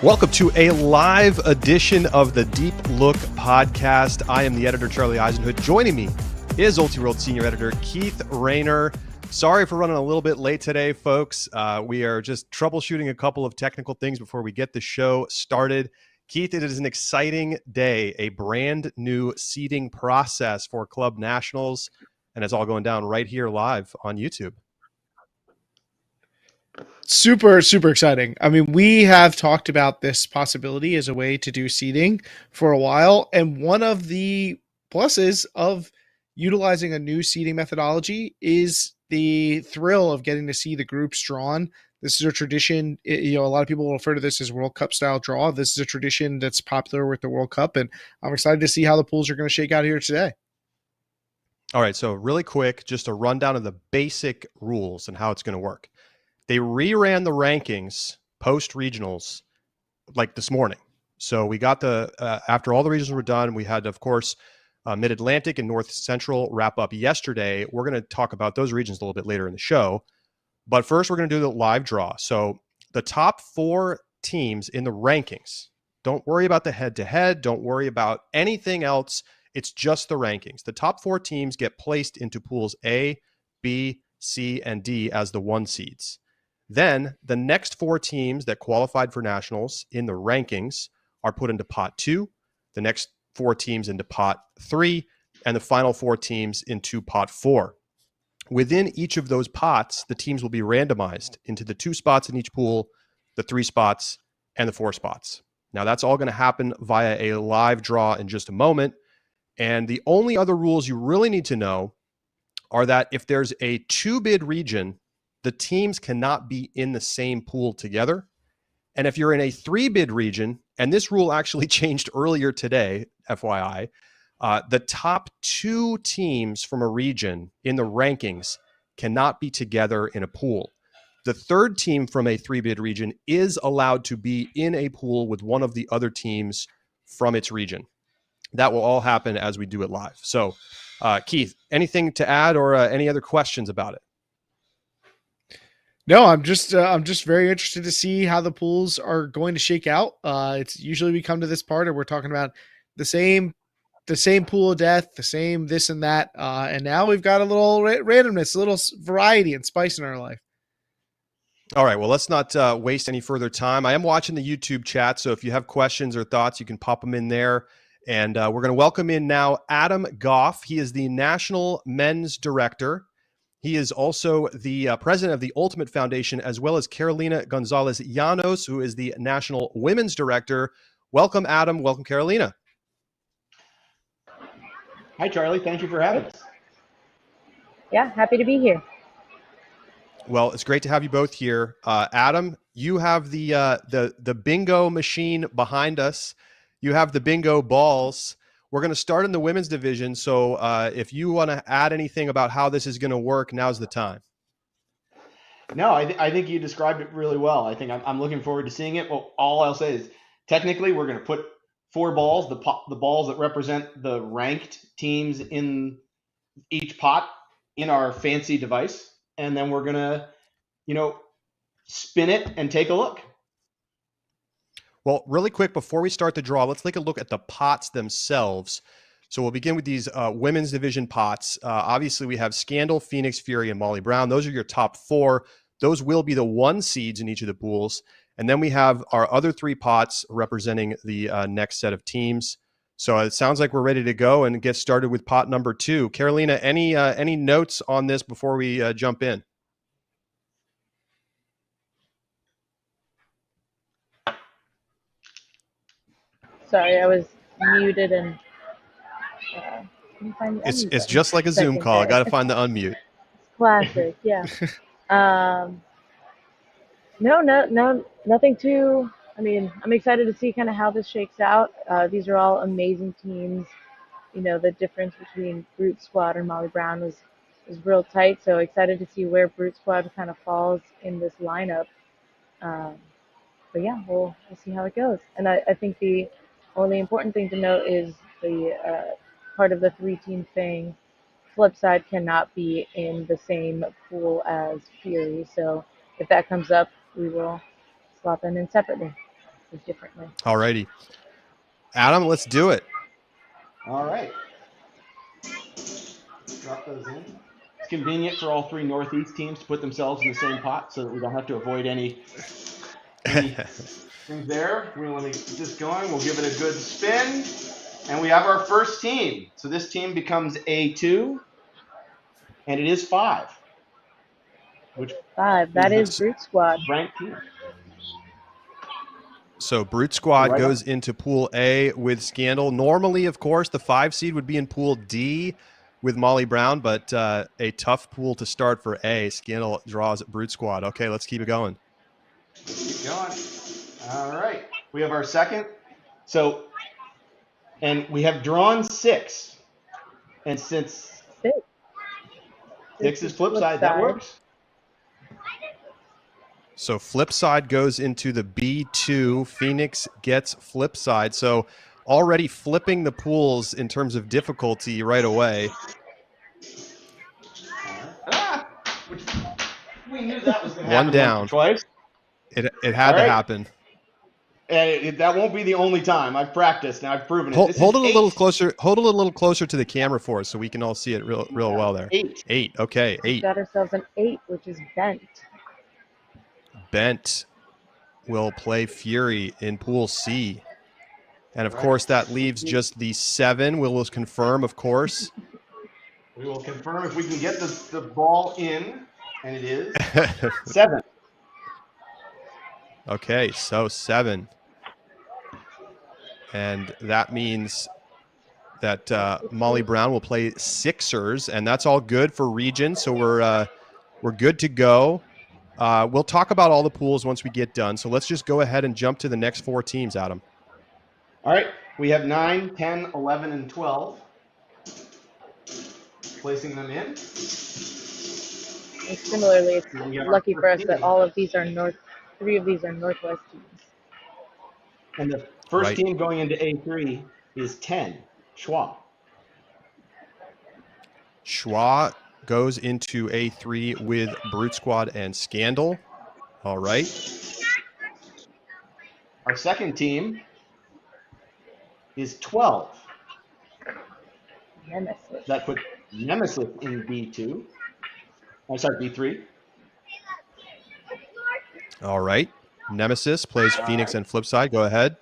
Welcome to a live edition of the Deep Look podcast. I am the editor, Charlie Eisenhood. Joining me is Ultiworld Senior Editor Keith Raynor. Sorry for running a little bit late today, folks. We are just troubleshooting a couple of technical things before we get the show started. Keith, it is an exciting day, a brand new seeding process for Club Nationals, and it's all going down right here live on YouTube. Super exciting. I mean, we have talked about this possibility as a way to do seeding for a while. And one of the pluses of utilizing a new seeding methodology is the thrill of getting to see the groups drawn. This is a tradition. A lot of people will refer to this as World Cup style draw. This is a tradition that's popular with the World Cup. And I'm excited to see how the pools are going to shake out here today. All right. So really quick, just a rundown of the basic rules and how it's going to work. They reran the rankings post-regionals like this morning. So we got after all the regions were done, we had, of course, Mid-Atlantic and North Central wrap up yesterday. We're going to talk about those regions a little bit later in the show. But first, we're going to do the live draw. So the top 4 teams in the rankings, don't worry about the head-to-head. Don't worry about anything else. It's just the rankings. The top 4 teams get placed into pools A, B, C, and D as the 1 seeds. Then the next 4 teams that qualified for nationals in the rankings are put into pot 2, the next 4 teams into pot 3, and the final 4 teams into pot 4. Within each of those pots, the teams will be randomized into the 2 spots in each pool, the 3 spots, and the 4 spots. Now that's all going to happen via a live draw in just a moment. And the only other rules you really need to know are that if there's a 2-bid region, the teams cannot be in the same pool together. And if you're in a 3-bid region, and this rule actually changed earlier today, FYI, the top 2 teams from a region in the rankings cannot be together in a pool. The 3rd team from a 3-bid region is allowed to be in a pool with one of the other teams from its region. That will all happen as we do it live. So, Keith, anything to add or any other questions about it? No, I'm just very interested to see how the pools are going to shake out. It's usually we come to this part and we're talking about the same pool of death, the same this and that, and now we've got a little randomness, a little variety and spice in our life. All right, well, let's not waste any further time. I am watching the YouTube chat, so if you have questions or thoughts, you can pop them in there. And we're going to welcome in now Adam Goff. He is the National Men's Director. He is also the president of the Ultimate Foundation, as well as Carolina Gonzalez-Llanos, who is the National Women's Director. Welcome, Adam. Welcome, Carolina. Hi, Charlie. Thank you for having us. Yeah, happy to be here. Well, it's great to have you both here. Adam, you have the bingo machine behind us. You have the bingo balls. We're going to start in the women's division. So if you want to add anything about how this is going to work, now's the time. No, I think you described it really well. I think I'm looking forward to seeing it. Well, all I'll say is technically we're going to put 4 balls, the balls that represent the ranked teams in each pot in our fancy device. And then we're going to, spin it and take a look. Well, really quick, before we start the draw, let's take a look at the pots themselves. So we'll begin with these women's division pots. Obviously, we have Scandal, Phoenix, Fury, and Molly Brown. Those are your top 4. Those will be the 1 seeds in each of the pools. And then we have our other 3 pots representing the next set of teams. So it sounds like we're ready to go and get started with pot number 2. Carolina, any notes on this before we jump in? Sorry, I was muted and find the It's just like a Zoom call. I got to find the unmute. It's classic, yeah. No, nothing too. I mean, I'm excited to see kind of how this shakes out. These are all amazing teams. The difference between Brute Squad and Molly Brown is real tight. So excited to see where Brute Squad kind of falls in this lineup. But yeah, we'll see how it goes. And I think the only important thing to note is the part of the 3-team thing. Flip side cannot be in the same pool as Fury. So if that comes up, we will swap them in separately. differently. All righty. Adam, let's do it. All right. Drop those in. It's convenient for all three Northeast teams to put themselves in the same pot so that we don't have to avoid any things there. We're going to get this going. We'll give it a good spin. And we have our first team. So this team becomes A2. And it is 5. Which 5. That is Brute Squad. ranked team. So Brute Squad Right goes into Pool A with Scandal. Normally, of course, the 5 seed would be in Pool D with Molly Brown, but a tough pool to start for A. Scandal draws Brute Squad. Okay, let's keep it going. Let's keep going. All right. We have our second. So, and we have drawn 6. And since 6 is flip side, that works. So flip side goes into the B2. Phoenix gets flip side. So already flipping the pools in terms of difficulty right away. Which we knew that was going to happen. One down. Once or twice. It had to happen. And that won't be the only time. I've practiced and I've proven it. Hold it a little closer. Hold it a little closer to the camera for us so we can all see it real well there. 8. Okay, 8. We got ourselves an 8, which is bent. Bent will play Fury in Pool C. And, of course, that leaves just the 7. We'll confirm, of course. We will confirm if we can get the ball in, and it is 7. Okay, so 7. And that means that Molly Brown will play Sixers, and that's all good for region. So we're good to go. We'll talk about all the pools once we get done. So let's just go ahead and jump to the next 4 teams, Adam. All right. We have 9, 10, 11, and 12. Placing them in. And similarly, it's lucky for us that all of these are 3 of these are Northwest teams. And the first team going into A3 is 10, Schwa. Schwa goes into A3 with Brute Squad and Scandal. All right. Our second team is 12. Nemesis. That puts Nemesis in B2. I'm sorry, B3. All right. Nemesis plays Phoenix and Flipside. Go ahead.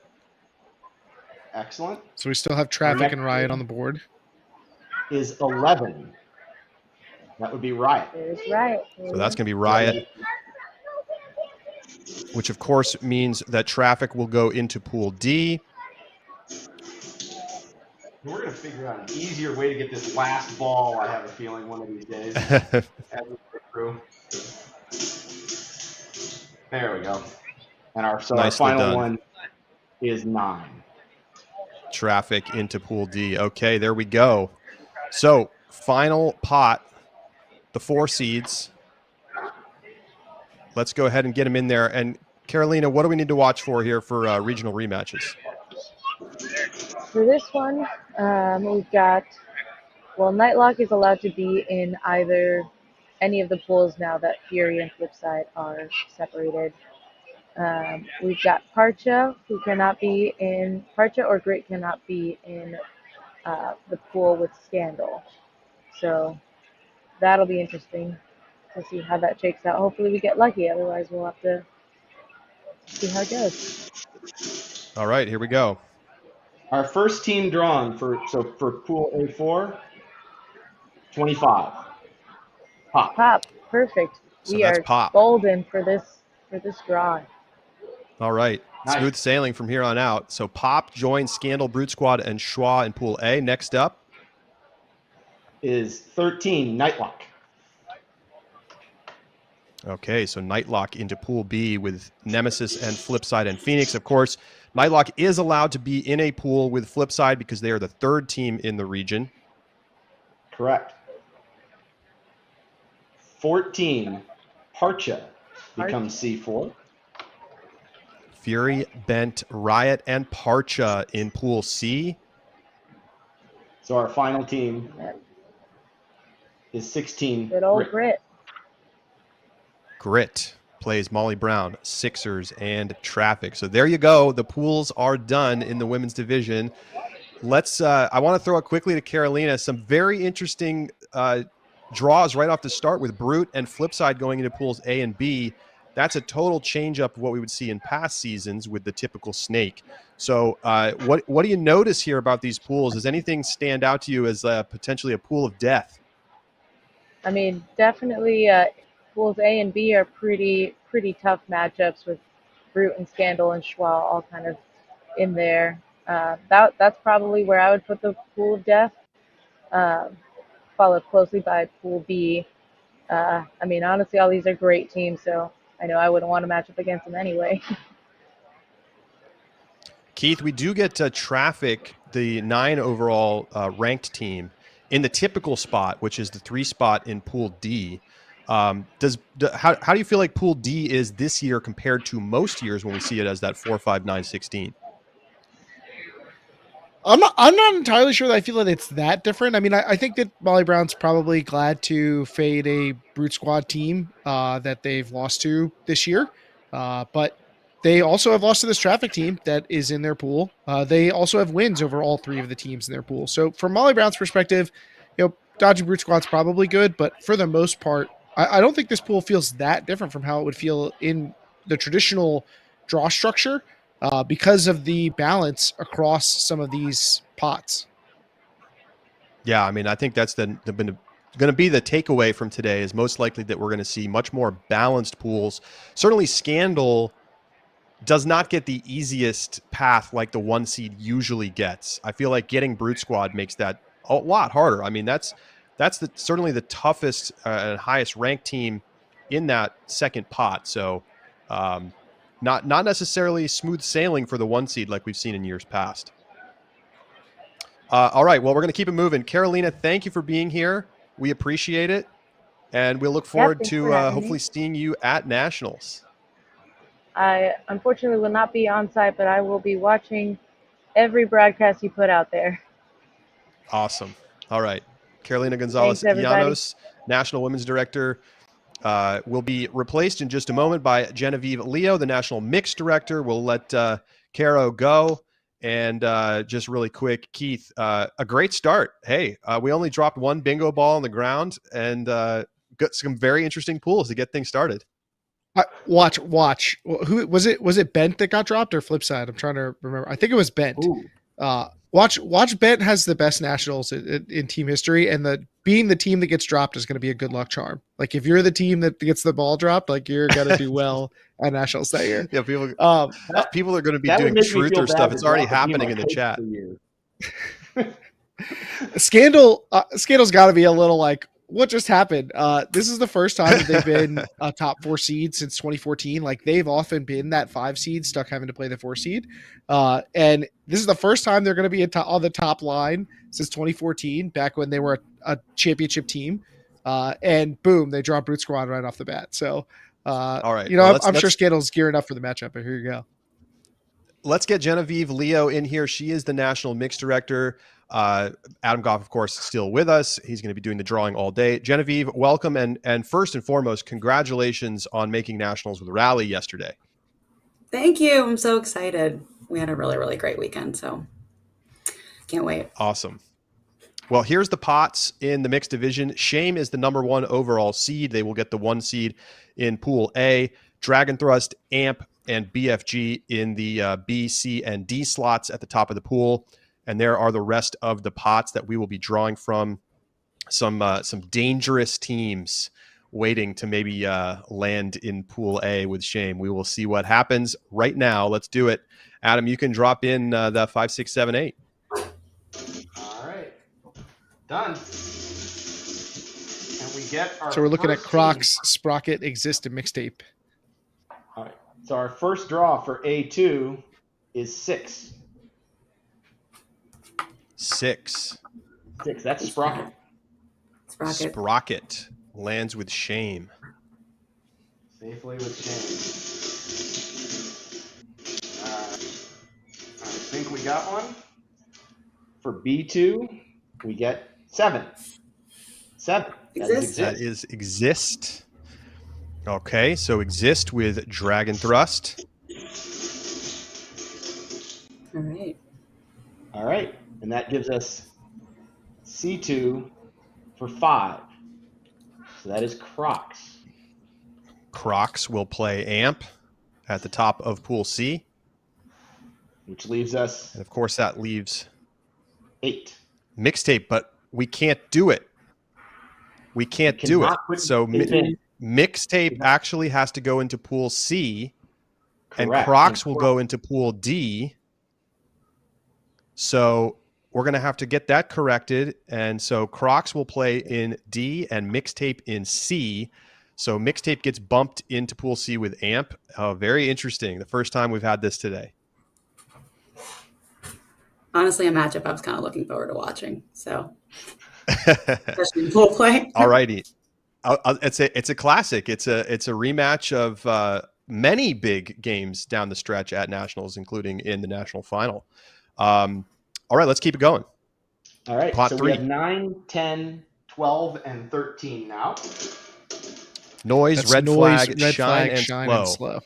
Excellent. So we still have Traffic and Riot on the board. Is 11. That would be Riot. There's Riot. So that's going to be Riot, which of course means that Traffic will go into Pool D. We're going to figure out an easier way to get this last ball, I have a feeling, one of these days. As we go through. There we go. And our final one is 9. Traffic into Pool D. Okay, there we go. So final pot, the 4 seeds. Let's go ahead and get them in there. And Carolina, what do we need to watch for here for regional rematches? For this one, we've got, Nightlock is allowed to be in any of the pools now that Fury and Flipside are separated. We've got Parcha, who cannot be in, Parcha or Grit cannot be in the pool with Scandal. So that'll be interesting to see how that shakes out. Hopefully we get lucky, otherwise we'll have to see how it goes. All right, here we go. Our first team drawn for Pool A4, 25. Pop, perfect. So we that's are Pop. golden for this draw. All right. Nice. Smooth sailing from here on out. So Pop joins Scandal, Brute Squad, and Schwa in Pool A. Next up is 13, Nightlock. Okay, so Nightlock into Pool B with Nemesis and Flipside and Phoenix. Of course, Nightlock is allowed to be in a pool with Flipside because they are the 3rd team in the region. Correct. 14, Parcha becomes C4. Fury, Bent, Riot, and Parcha in Pool C. So our final team is 16. Good old Grit. Grit plays Molly Brown, Sixers, and Traffic. So there you go. The pools are done in the women's division. Let's. I want to throw it quickly to Carolina. Some very interesting draws right off the start with Brute and Flipside going into pools A and B. That's a total change up of what we would see in past seasons with the typical snake. So what do you notice here about these pools? Does anything stand out to you as potentially a pool of death? I mean, definitely pools A and B are pretty tough matchups with Brute and Scandal and Schwa all kind of in there. That's probably where I would put the pool of death, followed closely by pool B. I mean, honestly, all these are great teams, so I know I wouldn't want to match up against them anyway. Keith, we do get Traffic, the 9 overall ranked team, in the typical spot, which is the 3 spot in Pool D. How do you feel like Pool D is this year compared to most years when we see it as that 4, 5, 9, 16? I'm not entirely sure that I feel that it's that different. I mean, I think that Molly Brown's probably glad to fade a Brute Squad team that they've lost to this year. But they also have lost to this Traffic team that is in their pool. They also have wins over all 3 of the teams in their pool. So from Molly Brown's perspective, dodging Brute Squad's probably good, but for the most part, I don't think this pool feels that different from how it would feel in the traditional draw structure. Because of the balance across some of these pots. Yeah, I mean, I think that's going to be the takeaway from today is most likely that we're going to see much more balanced pools. Certainly Scandal does not get the easiest path like the 1 seed usually gets. I feel like getting Brute Squad makes that a lot harder. I mean, that's certainly the toughest and highest ranked team in that second pot. So, not necessarily smooth sailing for the 1 seed like we've seen in years past. All right, well, we're going to keep it moving. Carolina, thank you for being here. We appreciate it, and we'll look forward to hopefully seeing you at Nationals. I unfortunately will not be on site, but I will be watching every broadcast you put out there. Awesome. All right. Carolina Gonzalez-Llanos, National Women's Director, will be replaced in just a moment by Genevieve Leo, the National Mixed Director. We'll let Caro go. And just really quick, Keith, a great start. Hey, we only dropped 1 bingo ball on the ground and got some very interesting pools to get things started. Watch. Who was it? Was it Bent that got dropped or Flipside? I'm trying to remember. I think it was Bent. Watch Bent has the best Nationals in team history, and being the team that gets dropped is going to be a good luck charm. Like if you're the team that gets the ball dropped, like you're going to do well at Nationals that year. Yeah, people are going to be doing truther stuff. It's already happening in the chat. Scandal's got to be a little like, what just happened? This is the first time that they've been a top 4 seed since 2014. Like they've often been that 5 seed stuck having to play the 4 seed. And this is the first time they're going to be on the top line since 2014, back when they were a championship team. And boom, they draw Brute Squad right off the bat. So, all right, I'm sure Scandal's gearing up for the matchup, but here you go. Let's get Genevieve Leo in here. She is the National Mixed Director. Adam Goff, of course, is still with us. He's going to be doing the drawing all day. Genevieve, welcome. And first and foremost, congratulations on making Nationals with Rally yesterday. Thank you. I'm so excited. We had a really, really great weekend, so can't wait. Awesome. Well, here's the pots in the mixed division. Shame is the number 1 overall seed. They will get the 1 seed in Pool A. Dragon Thrust, AMP, and BFG in the B, C, and D slots at the top of the pool. And there are the rest of the pots that we will be drawing from. Some dangerous teams waiting to maybe land in Pool A with Shame. We will see what happens right now. Let's do it. Adam, you can drop in the 5, 6, 7, 8. All right. Done. And we get our So we're looking at first Crocs, team. Sprocket, Exist, and Mixtape. All right. So our first draw for A2 is 6. 6. 6. That's Sprocket. Sprocket lands with Shame. Safely with Shane. I think we got one. For B2, we get 7. 7. Exist. That is Exist. Okay, so exist with Dragon Thrust. All right. All right. And that gives us C2 for 5. So that is Crocs. Crocs will play Amp at the top of Pool C. Which leaves us And of course, that leaves 8. Mixtape, but we can't do it. We can't do it. Cannot put So it in. Mixtape actually has to go into Pool C, and Correct. Crocs will go into Pool D. So we're going to have to get that corrected. And so Crocs will play in D and Mixtape in C. So Mixtape gets bumped into Pool C with Amp. Very interesting. The first time we've had this today. Honestly, a matchup I was kind of looking forward to watching. So, especially in pool play. All righty. It's a classic. It's a rematch of many big games down the stretch at nationals, including in the national final. All right, let's keep it going. All right. Pot so 3. we have 9, 10, 12, and 13 now. Noise, That's red noise, flag, red shine, flag, and shine, slow. and slow.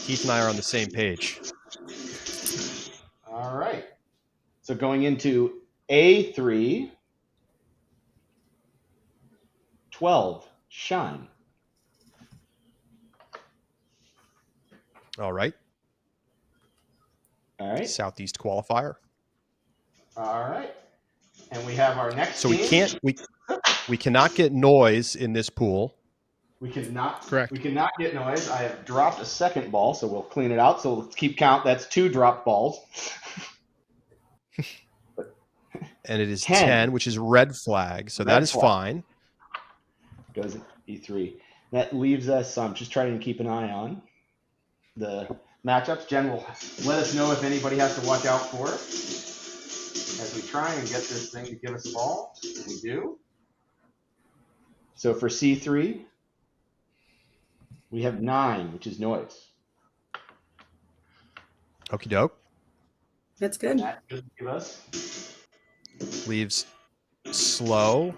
Keith and I are on the same page. All right. So going into A3, 12, shine. All right. All right. Southeast qualifier. All right. And we have our next So team. we cannot get noise in this pool. We cannot. Correct. We cannot get noise. I have dropped a second ball, so we'll clean it out. So let's keep count. That's 2 dropped balls. And it is 10. 10, which is red flag. So Red that is flag. fine. Goes E3. That leaves us. I'm just trying to keep an eye on the matchups. Jen will let us know if anybody has to watch out for as we try and get this thing to give us a ball. And we do. So for C3, we have 9, which is noise. Okie doke. That's good. That should give us. Leaves slow.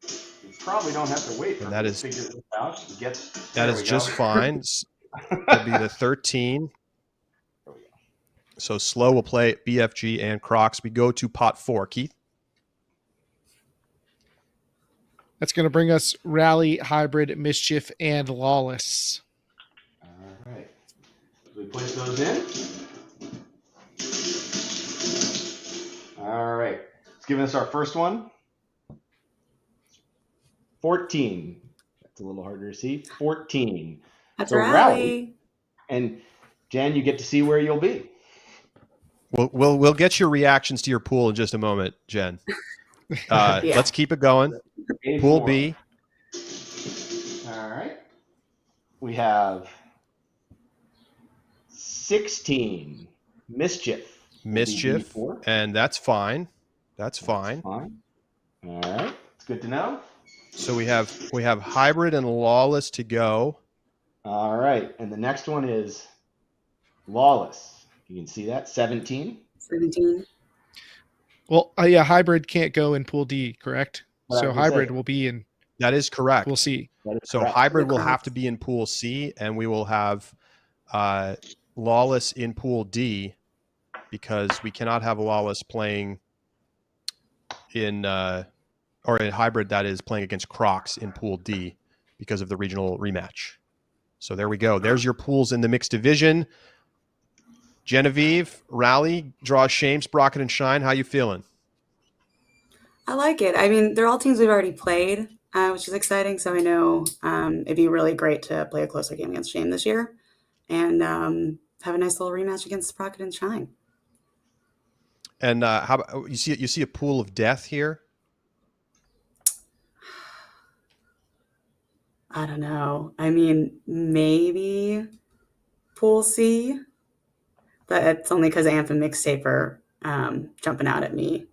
You probably don't have to wait for And me that to is- figure this out. That There is we just go. fine. It'll be the 13. There we go. So slow will play BFG and Crocs. We go to pot 4. Keith? That's going to bring us Rally, Hybrid, Mischief, and Lawless. All right. We place those in. All right. It's giving us our first one. 14. That's a little harder to see. 14. That's So rally. And Jen, you get to see where you'll be. We'll get your reactions to your pool in just a moment, Jen. Yeah. Let's keep it going. A4. Pool B. All right. We have 16. Mischief. will be Mischief, B4. and that's fine. That's fine. Fine. All right. It's good to know. So we have Hybrid and Lawless to go. All right. And the next one is Lawless. You can see that. 17. 17. Well, yeah, Hybrid can't go in Pool D, correct? Well, I So was gonna Hybrid say- will be in That is correct. Pool C. That is So correct. Hybrid will Correct. have to be in Pool C, and we will have Lawless in Pool D because we cannot have Lawless playing in or in Hybrid, that is playing against Crocs in Pool D because of the regional rematch. So there we go. There's your pools in the mixed division. Genevieve, Rally, Draw, Shame, Sprocket, and Shine. How you feeling? I like it. I mean, they're all teams we've already played, which is exciting. So I know it'd be really great to play a closer game against Shane this year and have a nice little rematch against Sprocket and Shine. And how about, you see a pool of death here? I don't know. I mean, maybe Pool C, but it's only because Amp and Mixtape are jumping out at me.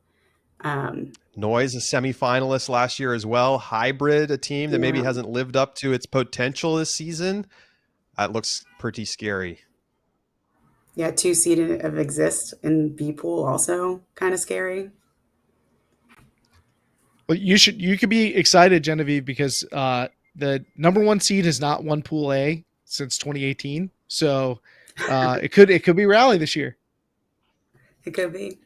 Noise, a semifinalist last year as well. Hybrid, a team that maybe Yeah. hasn't lived up to its potential this season. That looks pretty scary. Yeah, 2 seed of Exist in B Pool also kind of scary. Well, you could be excited, Genevieve, because the number one seed has not won Pool A since 2018, so it could be Rally this year. It could be.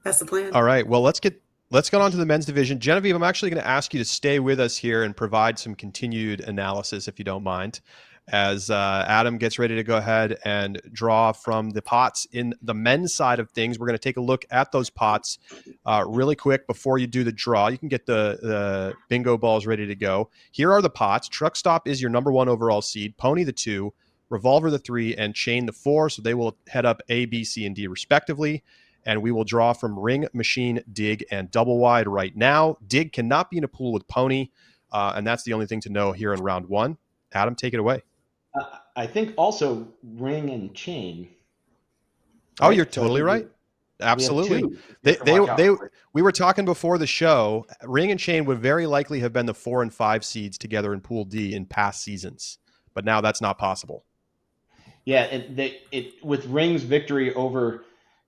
That's the plan. All right. Well, let's get on to the men's division. Genevieve, I'm actually going to ask you to stay with us here and provide some continued analysis, if you don't mind, as Adam gets ready to go ahead and draw from the pots in the men's side of things. We're going to take a look at those pots really quick before you do the draw. You can get the bingo balls ready to go. Here are the pots. Truck Stop is your number 1 overall seed, Pony the 2, Revolver the 3, and Chain the 4. So they will head up A, B, C, and D respectively. And we will draw from Ring, Machine, Dig, and Double Wide right now. Dig cannot be in a pool with Pony, and that's the only thing to know here in round 1. Adam, take it away. I think also Ring and Chain. Oh, you're totally right. Absolutely. We were talking before the show. Ring and Chain would very likely have been the 4 and 5 seeds together in Pool D in past seasons, but now that's not possible. Yeah, with Ring's victory over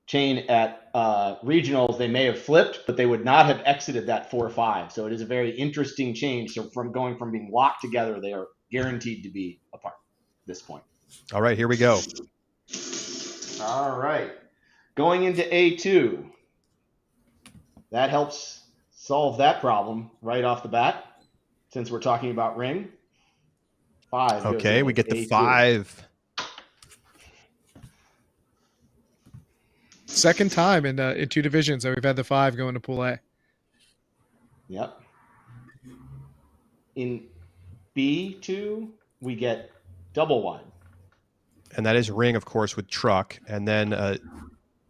Chain at regionals, they may have flipped, but they would not have exited that 4-5. So it is a very interesting change. So from going from being locked together, they are guaranteed to be apart at this point. All right, here we go. All right. Going into A2. That helps solve that problem right off the bat, since we're talking about Ring. 5. Okay, we get the A2. 5. Second time in 2 divisions that we've had the 5 going to Pool A. Yep. In B2, we get Double Wide. And that is Ring, of course, with Truck. And then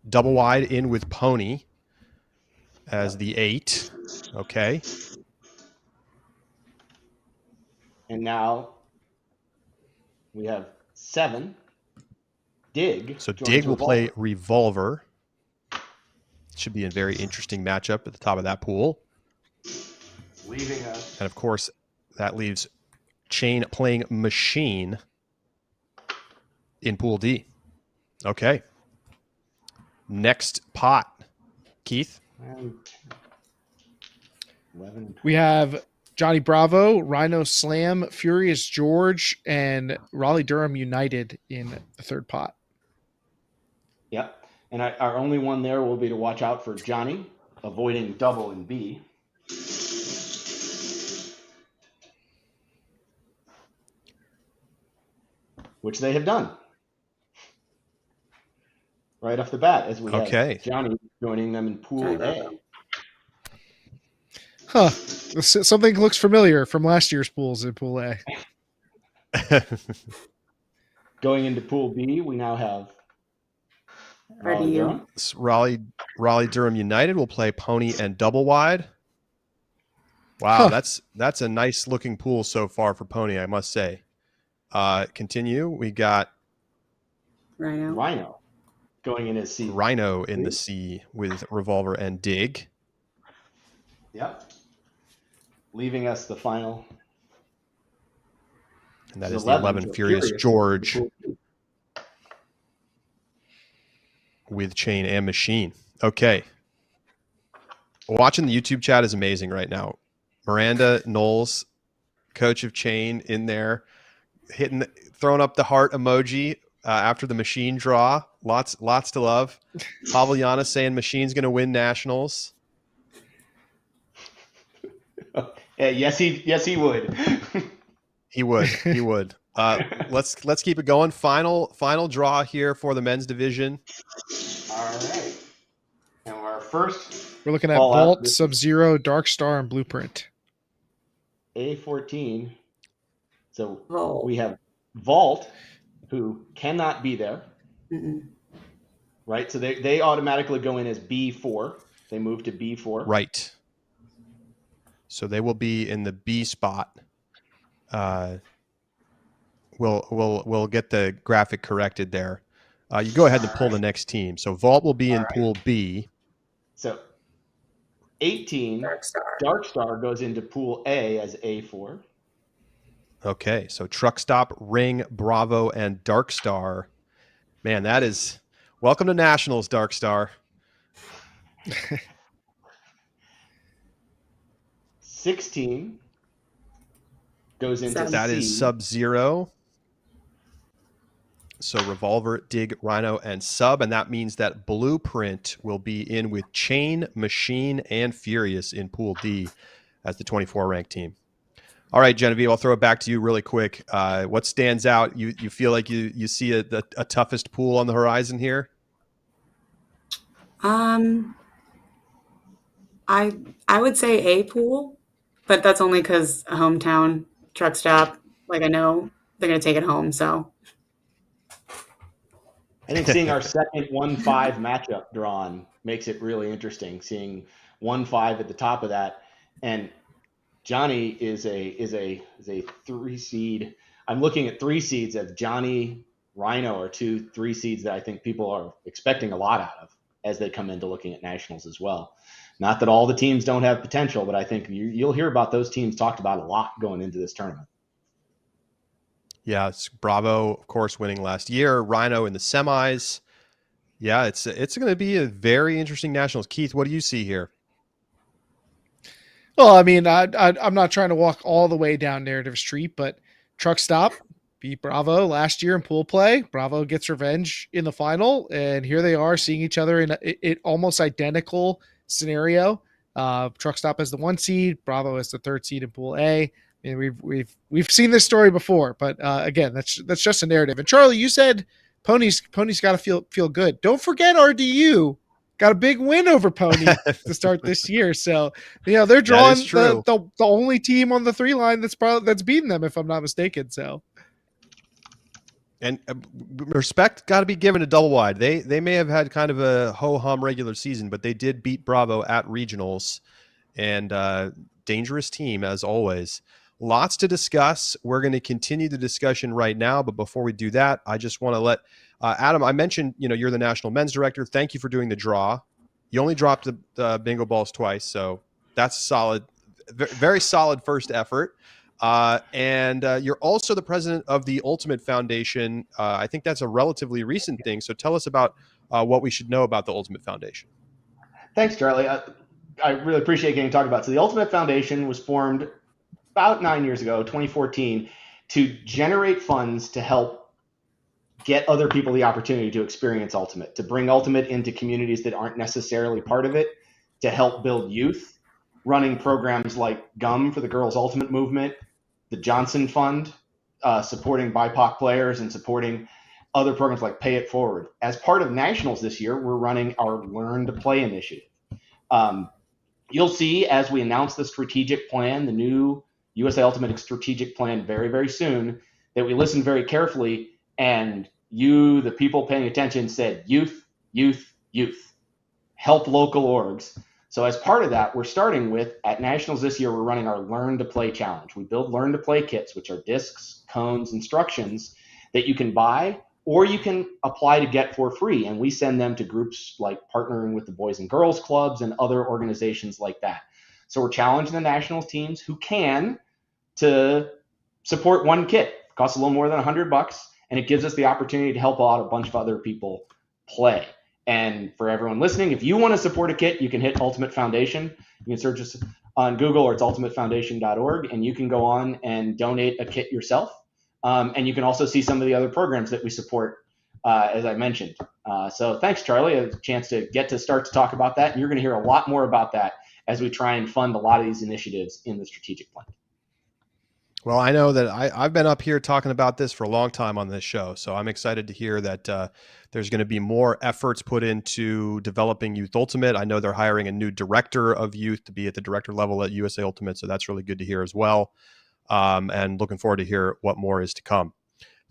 Double Wide in with Pony as the 8. Okay. And now we have 7. Dig. So Dig will play Revolver. Should be a very interesting matchup at the top of that pool. Leaving us. And of course, that leaves Chain playing Machine in Pool D. Okay. Next pot. Keith? 11. We have Johnny Bravo, Rhino Slam, Furious George, and Raleigh Durham United in the third pot. Yep. And our only one there will be to watch out for Johnny, avoiding double in B. Which they have done. Right off the bat, as we have Johnny joining them in Pool A. Huh. Something looks familiar from last year's pools in Pool A. Going into Pool B, we now have Raleigh Durham. Raleigh Durham United will play Pony and Double Wide. Wow, that's a nice looking pool so far for Pony, I must say. Continue. We got Rhino going in as C. Rhino in the C with Revolver and Dig. Yep. Leaving us the final. And that is the 11 Furious George with Chain and Machine. Okay. Watching the YouTube chat is amazing right now. Miranda Knowles, coach of Chain, in there, throwing up the heart emoji after the Machine draw. Lots to love. Pavliana saying Machine's going to win nationals. Yes, he would. He would. Let's keep it going. Final draw here for the men's division. All right. And our first. We're looking at Vault, Sub-Zero, Dark Star, and Blueprint. A14. So we have Vault, who cannot be there. Mm-mm. Right? So they automatically go in as B4. They move to B4. Right. So they will be in the B spot. We'll get the graphic corrected there. You go ahead and pull the next team. So Vault will be in Pool B. So 18, Dark Star goes into Pool A as A4. Okay, so Truck Stop, Ring, Bravo, and Dark Star. Man, that is welcome to Nationals, Dark Star. 16 goes into Sub. That is C. Sub-Zero. So Revolver, Dig, Rhino, and Sub. And that means that Blueprint will be in with Chain, Machine, and Furious in Pool D as the 24 ranked team. All right, Genevieve, I'll throw it back to you really quick. What stands out? You feel like you see a toughest pool on the horizon here? I would say a pool, but that's only because a hometown truck stop. Like I know they're gonna take it home. So I think seeing our second 1-5 matchup drawn makes it really interesting. Seeing 1-5 at the top of that, and Johnny is a 3 seed. I'm looking at 3 seeds as Johnny, Rhino are 2 3 seeds that I think people are expecting a lot out of as they come into looking at nationals as well. Not that all the teams don't have potential, but I think you'll hear about those teams talked about a lot going into this tournament. Yeah, it's Bravo, of course, winning last year. Rhino in the semis. Yeah, it's going to be a very interesting nationals. Keith, what do you see here? Well, I mean, I'm not trying to walk all the way down Narrative Street, but Truck Stop beat Bravo last year in pool play. Bravo gets revenge in the final, and here they are seeing each other in an almost identical scenario. Truck Stop as the 1 seed, Bravo as the 3rd seed in Pool A. And we've seen this story before, but again, that's just a narrative. And Charlie, you said Pony's got to feel good. Don't forget RDU got a big win over Pony to start this year. So, they're drawing the only team on the 3 line that's beaten them, if I'm not mistaken. So, and respect got to be given to Double Wide. They may have had kind of a ho-hum regular season, but they did beat Bravo at regionals, and dangerous team as always. Lots to discuss. We're going to continue the discussion right now, but before we do that, I just want to let Adam, I mentioned, you're the national men's director. Thank you for doing the draw. You only dropped the bingo balls twice, so that's solid, very solid first effort. And you're also the president of the Ultimate Foundation. I think that's a relatively recent thing. So tell us about what we should know about the Ultimate Foundation. Thanks, Charlie. I really appreciate getting talked about. So the Ultimate Foundation was formed about 9 years ago, 2014, to generate funds to help get other people the opportunity to experience Ultimate, to bring Ultimate into communities that aren't necessarily part of it, to help build youth, running programs like GUM for the Girls Ultimate Movement, the Johnson Fund, supporting BIPOC players and supporting other programs like Pay It Forward. As part of Nationals this year, we're running our Learn to Play initiative. You'll see as we announce the strategic plan, the new USA Ultimate strategic plan very, very soon, that we listened very carefully, and you, the people paying attention, said youth, youth, youth. Help local orgs. So as part of that, we're starting with, at Nationals this year, we're running our Learn to Play challenge. We build Learn to Play kits, which are discs, cones, instructions that you can buy or you can apply to get for free. And we send them to groups like partnering with the Boys and Girls Clubs and other organizations like that. So we're challenging the Nationals teams who can to support one kit. It costs a little more than $100, and it gives us the opportunity to help out a bunch of other people play. And for everyone listening, if you want to support a kit, you can hit Ultimate Foundation. You can search us on Google, or it's ultimatefoundation.org, and you can go on and donate a kit yourself. And you can also see some of the other programs that we support, as I mentioned. So thanks, Charlie. A chance to get to start to talk about that. And you're going to hear a lot more about that as we try and fund a lot of these initiatives in the strategic plan. Well, I know that I've been up here talking about this for a long time on this show, so I'm excited to hear that there's going to be more efforts put into developing Youth Ultimate. I know they're hiring a new director of youth to be at the director level at USA Ultimate, so that's really good to hear as well. And looking forward to hear what more is to come.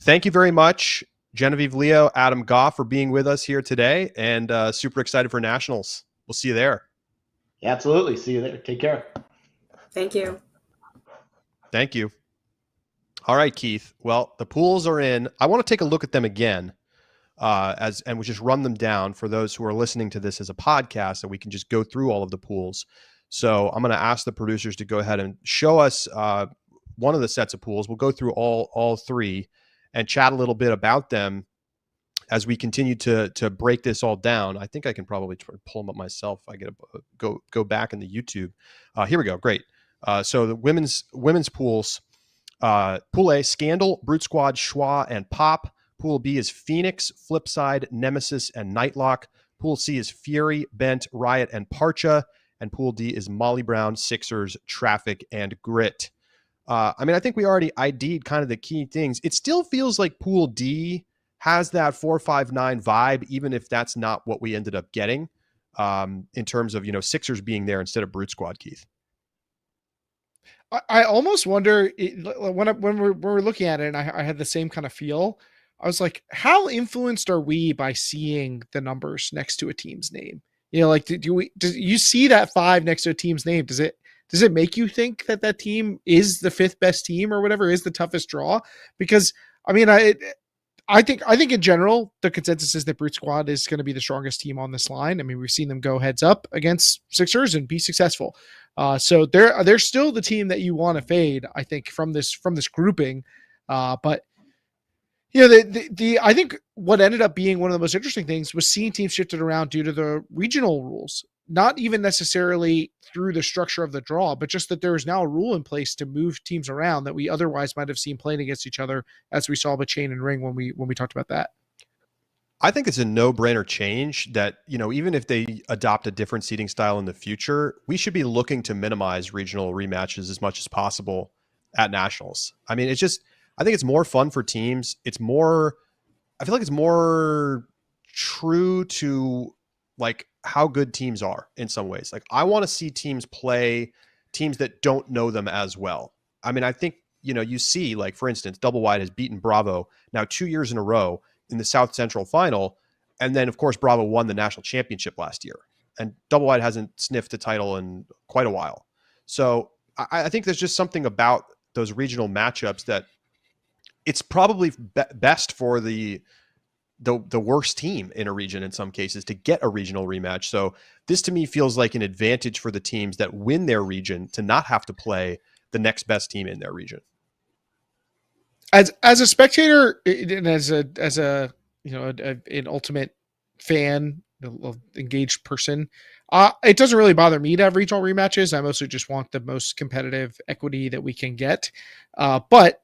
Thank you very much, Genevieve Leo, Adam Goff, for being with us here today, and super excited for Nationals. We'll see you there. Yeah, absolutely. See you there. Take care. thank you. Thank you. All right, Keith. Well, the pools are in. I want to take a look at them again, and we'll just run them down for those who are listening to this as a podcast, so we can just go through all of the pools. So I'm going to ask the producers to go ahead and show us one of the sets of pools. We'll go through all three and chat a little bit about them as we continue to break this all down. I think I can probably pull them up myself. I get to go back in the YouTube. Here we go. Great. So the women's pools. Pool A, Scandal, Brute Squad, Schwa, and Pop. Pool B is Phoenix, Flipside, Nemesis, and Nightlock. Pool C is Fury, Bent, Riot, and Parcha. And Pool D is Molly Brown, Sixers, Traffic, and Grit. I mean, I think we already ID'd kind of the key things. It still feels like Pool D has that 4-5-9 vibe, even if that's not what we ended up getting in terms of, Sixers being there instead of Brute Squad, Keith. I almost wonder when we're looking at it, and I had the same kind of feel. I was like, how influenced are we by seeing the numbers next to a team's name? Like, do you see that 5 next to a team's name? Does it make you think that team is the 5th best team or whatever, is the toughest draw? Because I mean, I think in general, the consensus is that Brute Squad is going to be the strongest team on this line. I mean, we've seen them go heads up against Sixers and be successful. So they're still the team that you want to fade, I think, from this grouping. But I think what ended up being one of the most interesting things was seeing teams shifted around due to the regional rules. Not even necessarily through the structure of the draw, but just that there is now a rule in place to move teams around that we otherwise might have seen playing against each other, as we saw with Chain and Ring when we talked about that. I think it's a no-brainer change that, even if they adopt a different seating style in the future, we should be looking to minimize regional rematches as much as possible at nationals. I mean, I think it's more fun for teams. I feel like it's more true to like how good teams are in some ways. Like, I want to see teams play teams that don't know them as well. I mean, I think, you see, like, for instance, Double Wide has beaten Bravo now 2 years in a row in the South Central final. And then, of course, Bravo won the national championship last year. And Double Wide hasn't sniffed a title in quite a while. So I think there's just something about those regional matchups that it's probably best for the worst team in a region in some cases to get a regional rematch. So this to me feels like an advantage for the teams that win their region to not have to play the next best team in their region. As a spectator and as a an ultimate fan, engaged person, it doesn't really bother me to have regional rematches. I mostly just want the most competitive equity that we can get. But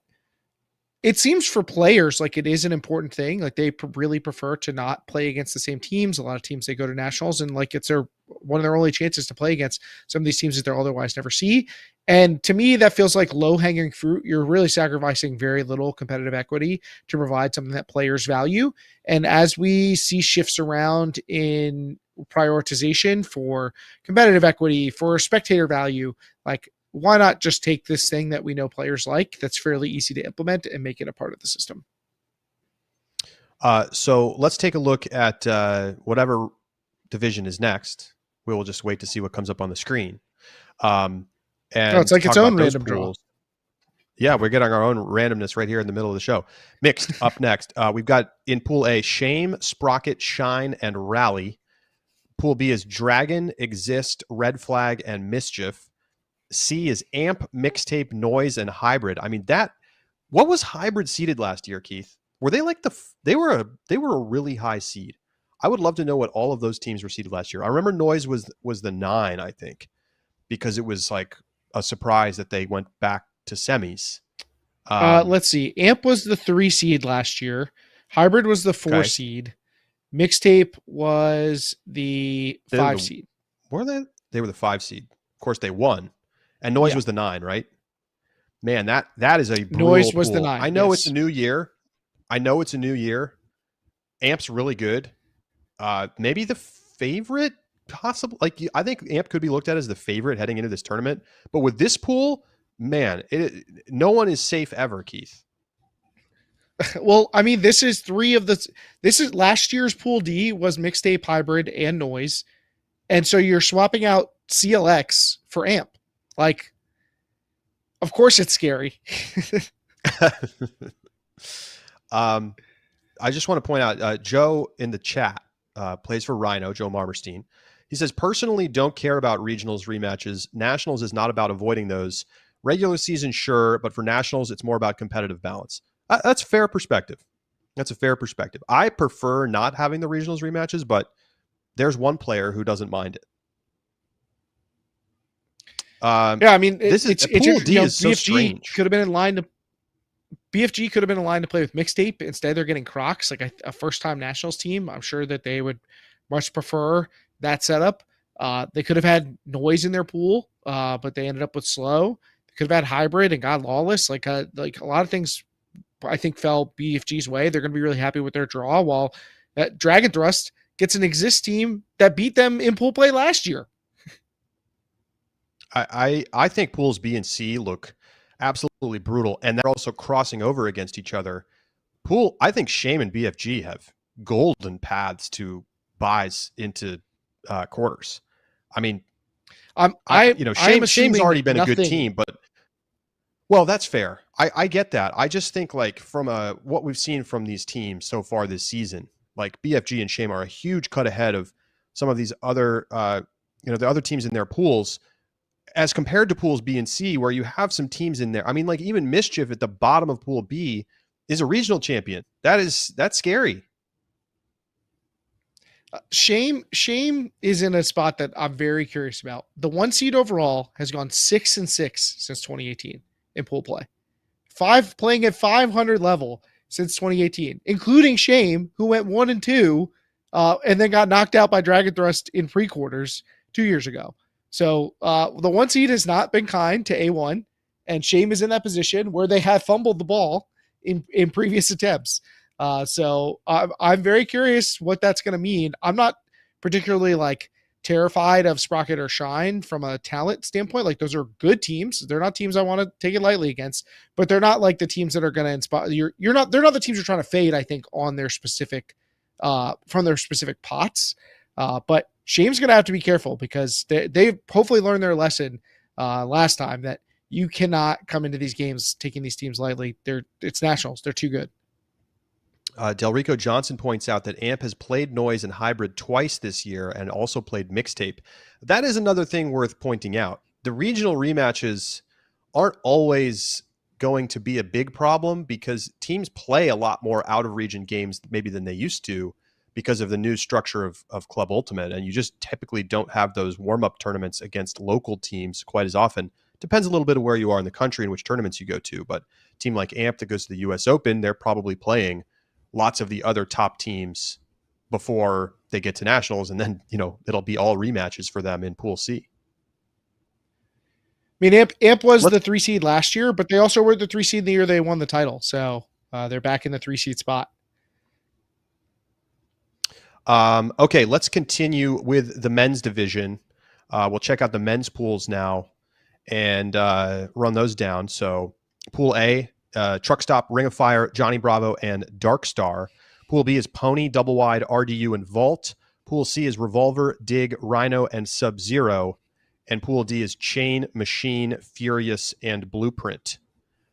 it seems for players like it is an important thing. Like, they really prefer to not play against the same teams. A lot of teams, they go to nationals and like it's one of their only chances to play against some of these teams that they'll otherwise never see. And to me, that feels like low hanging fruit. You're really sacrificing very little competitive equity to provide something that players value. And as we see shifts around in prioritization for competitive equity, for spectator value, like, why not just take this thing that we know players like, that's fairly easy to implement, and make it a part of the system? So let's take a look at whatever division is next. We will just wait to see what comes up on the screen. And it's like its own random draw. Yeah, we're getting our own randomness right here in the middle of the show. Mixed up next. We've got in Pool A, Shame, Sprocket, Shine, and Rally. Pool B is Dragon, Exist, Red Flag, and Mischief. C is Amp, Mixtape, Noise, and Hybrid. I mean, what was Hybrid seeded last year, Keith? Were they like they were a really high seed? I would love to know what all of those teams were seeded last year. I remember Noise was the 9, I think, because it was like a surprise that they went back to semis. Let's see. Amp was the 3 seed last year. Hybrid was the 4 seed. Mixtape was the 5 seed. Were they? They were the 5 seed. Of course, they won. And Noise was the 9, right? Man, that is a brutal Noise was pool. the 9. I know it's a new year. Amp's really good. Maybe the favorite, possible. Like, I think Amp could be looked at as the favorite heading into this tournament. But with this pool, man, no one is safe ever, Keith. Well, I mean, this is last year's Pool D was Mixtape, Hybrid, and Noise. And so you're swapping out CLX for Amp. Like, of course it's scary. I just want to point out, Joe in the chat plays for Rhino, Joe Marmerstein. He says, personally, don't care about regionals rematches. Nationals is not about avoiding those. Regular season, sure, but for nationals, it's more about competitive balance. That's a fair perspective. I prefer not having the regionals rematches, but there's one player who doesn't mind it. I mean, Pool D is so BFG strange. could have been in line to BFG could have been aligned to play with Mixtape. Instead, they're getting Crocs, like a first-time Nationals team. I'm sure that they would much prefer that setup. They could have had Noise in their pool, but they ended up with Slow. They could have had Hybrid and got Lawless. Like a lot of things, I think, fell BFG's way. They're going to be really happy with their draw, while that Dragon Thrust gets an Exist team that beat them in pool play last year. I think pools B and C look absolutely brutal, and they're also crossing over against each other. I think Shame and BFG have golden paths to buys into quarters. I mean, Shame's already been a good team, but well, that's fair. I get that. I just think like from what we've seen from these teams so far this season, like BFG and Shame are a huge cut ahead of some of these other, the other teams in their pools, as compared to pools B and C, where you have some teams in there. I mean, like even Mischief at the bottom of pool B is a regional champion. That's scary. Shame is in a spot that I'm very curious about. The 1 seed overall has gone 6-6 since 2018 in pool play. Playing at 500 level since 2018, including Shame, who went 1-2 and then got knocked out by Dragon Thrust in pre-quarters 2 years ago. So the 1 seed has not been kind to A1, and Shame is in that position where they have fumbled the ball in previous attempts. So I'm very curious what that's going to mean. I'm not particularly like terrified of Sprocket or Shine from a talent standpoint. Like those are good teams. They're not teams I want to take it lightly against, but they're not like the teams that are going to inspire. They're not the teams you're trying to fade, I think, on their specific from their specific pots. But Shame's going to have to be careful because they've hopefully learned their lesson last time that you cannot come into these games taking these teams lightly. It's nationals. They're too good. Delrico Johnson points out that AMP has played Noise and Hybrid twice this year and also played Mixtape. That is another thing worth pointing out. The regional rematches aren't always going to be a big problem because teams play a lot more out-of-region games maybe than they used to because of the new structure of Club Ultimate, and you just typically don't have those warm-up tournaments against local teams quite as often. Depends a little bit of where you are in the country and which tournaments you go to, but a team like AMP that goes to the US Open, they're probably playing lots of the other top teams before they get to nationals, and then it'll be all rematches for them in Pool C. I mean, AMP was the 3 seed last year, but they also were the 3 seed the year they won the title, so they're back in the 3 seed spot. Okay, let's continue with the men's division. We'll check out the men's pools now and run those down. So Pool A, Truck Stop, Ring of Fire, Johnny Bravo, and Dark Star. Pool B is Pony, Double Wide, RDU, and Vault. Pool C is Revolver, Dig, Rhino, and Sub-Zero. And Pool D is Chain, Machine, Furious, and Blueprint.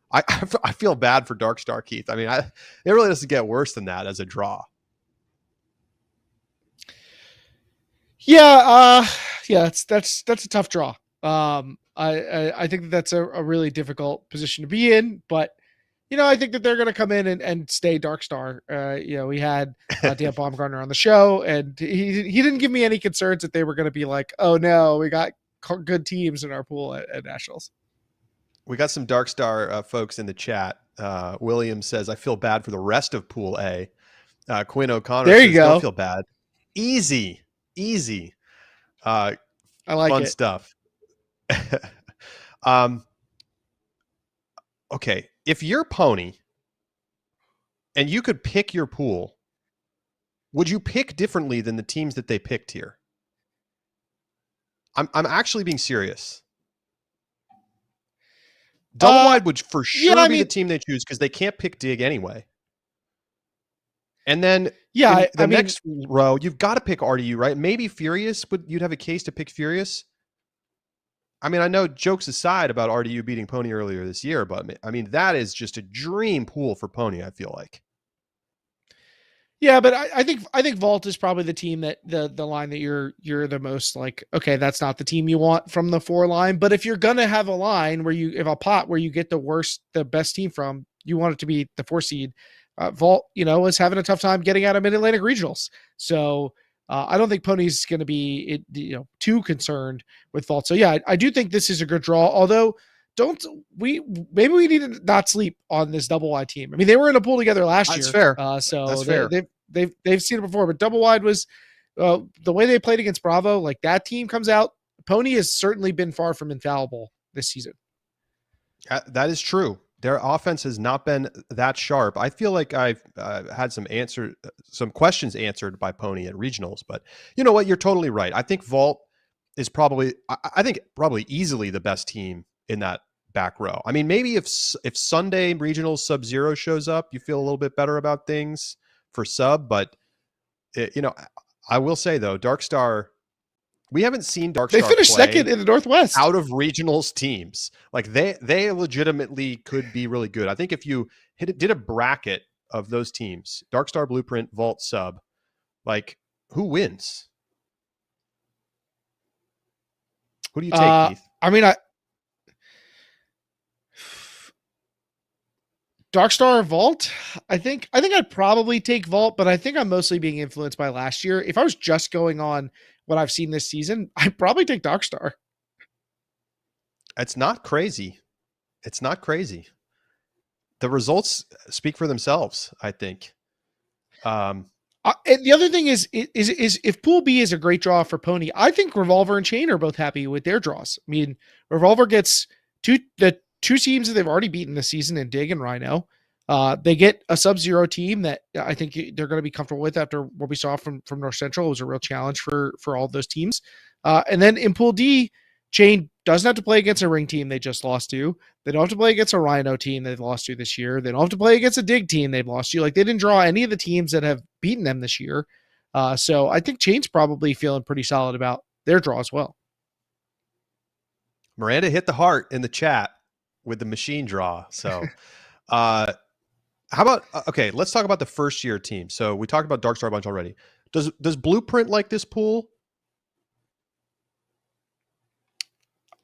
I feel bad for Dark Star, Keith. I mean, it really doesn't get worse than that as a draw. Yeah, that's a tough draw. I think that's a really difficult position to be in, but I think that they're going to come in and stay Dark Star. We had Dan Baumgartner on the show, and he didn't give me any concerns that they were going to be like, oh no, we got good teams in our pool at Nationals. We got some Dark Star folks in the chat. William says, I feel bad for the rest of Pool A. Quinn O'Connor there you says, go. Don't feel bad. Easy. I like fun it. Stuff. Okay. If you're Pony and you could pick your pool, would you pick differently than the teams that they picked here? I'm actually being serious. Double Wide would for sure be the team they choose because they can't pick Dig anyway. And then next row, you've got to pick RDU, right? Maybe Furious, but you'd have a case to pick Furious. I mean, I know jokes aside about RDU beating Pony earlier this year, but I mean, that is just a dream pool for Pony, I feel like. Yeah, but I think Vault is probably the team that the line that you're the most like, okay, that's not the team you want from the 4 line. But if you're gonna have a line where a pot where you get the best team from, you want it to be the 4 seed. Vault, is having a tough time getting out of Mid-Atlantic regionals. So I don't think Pony's going to be too concerned with Vault. So yeah, I do think this is a good draw. Although maybe we need to not sleep on this double wide team. I mean, they were in a pool together last That's year. fair. So That's fair. they've seen it before, but double wide was the way they played against Bravo. Like that team comes out. Pony has certainly been far from infallible this season. That is true. Their offense has not been that sharp. I feel like I've had some questions answered by Pony at regionals, but you know what? You're totally right. I think Vault is probably easily the best team in that back row. I mean, maybe if Sunday regional Sub-Zero shows up, you feel a little bit better about things for Sub, but I will say though, Darkstar, we haven't seen Darkstar. They finished play second in the Northwest out of regionals teams. Like they legitimately could be really good. I think if you did a bracket of those teams, Darkstar, Blueprint, Vault, Sub, like who wins? Who do you take, Keith? I mean, Darkstar or Vault? I think I'd probably take Vault, but I think I'm mostly being influenced by last year. If I was just going on what I've seen this season, I'd probably take Darkstar. It's not crazy. It's not crazy. The results speak for themselves, I think. And the other thing is if Pool B is a great draw for Pony, I think Revolver and Chain are both happy with their draws. I mean, Revolver gets the two teams that they've already beaten this season in Dig and Rhino. They get a Sub-Zero team that I think they're going to be comfortable with after what we saw from North Central. It was a real challenge for all of those teams. And then in Pool D, Chain doesn't have to play against a Ring team they just lost to. They don't have to play against a Rhino team they've lost to this year. They don't have to play against a Dig team they've lost to. Like, they didn't draw any of the teams that have beaten them this year. So I think Chain's probably feeling pretty solid about their draw as well. Miranda hit the heart in the chat with the machine draw. So how about, okay, let's talk about the first year team. So we talked about Darkstar a bunch already. Does Blueprint like this pool?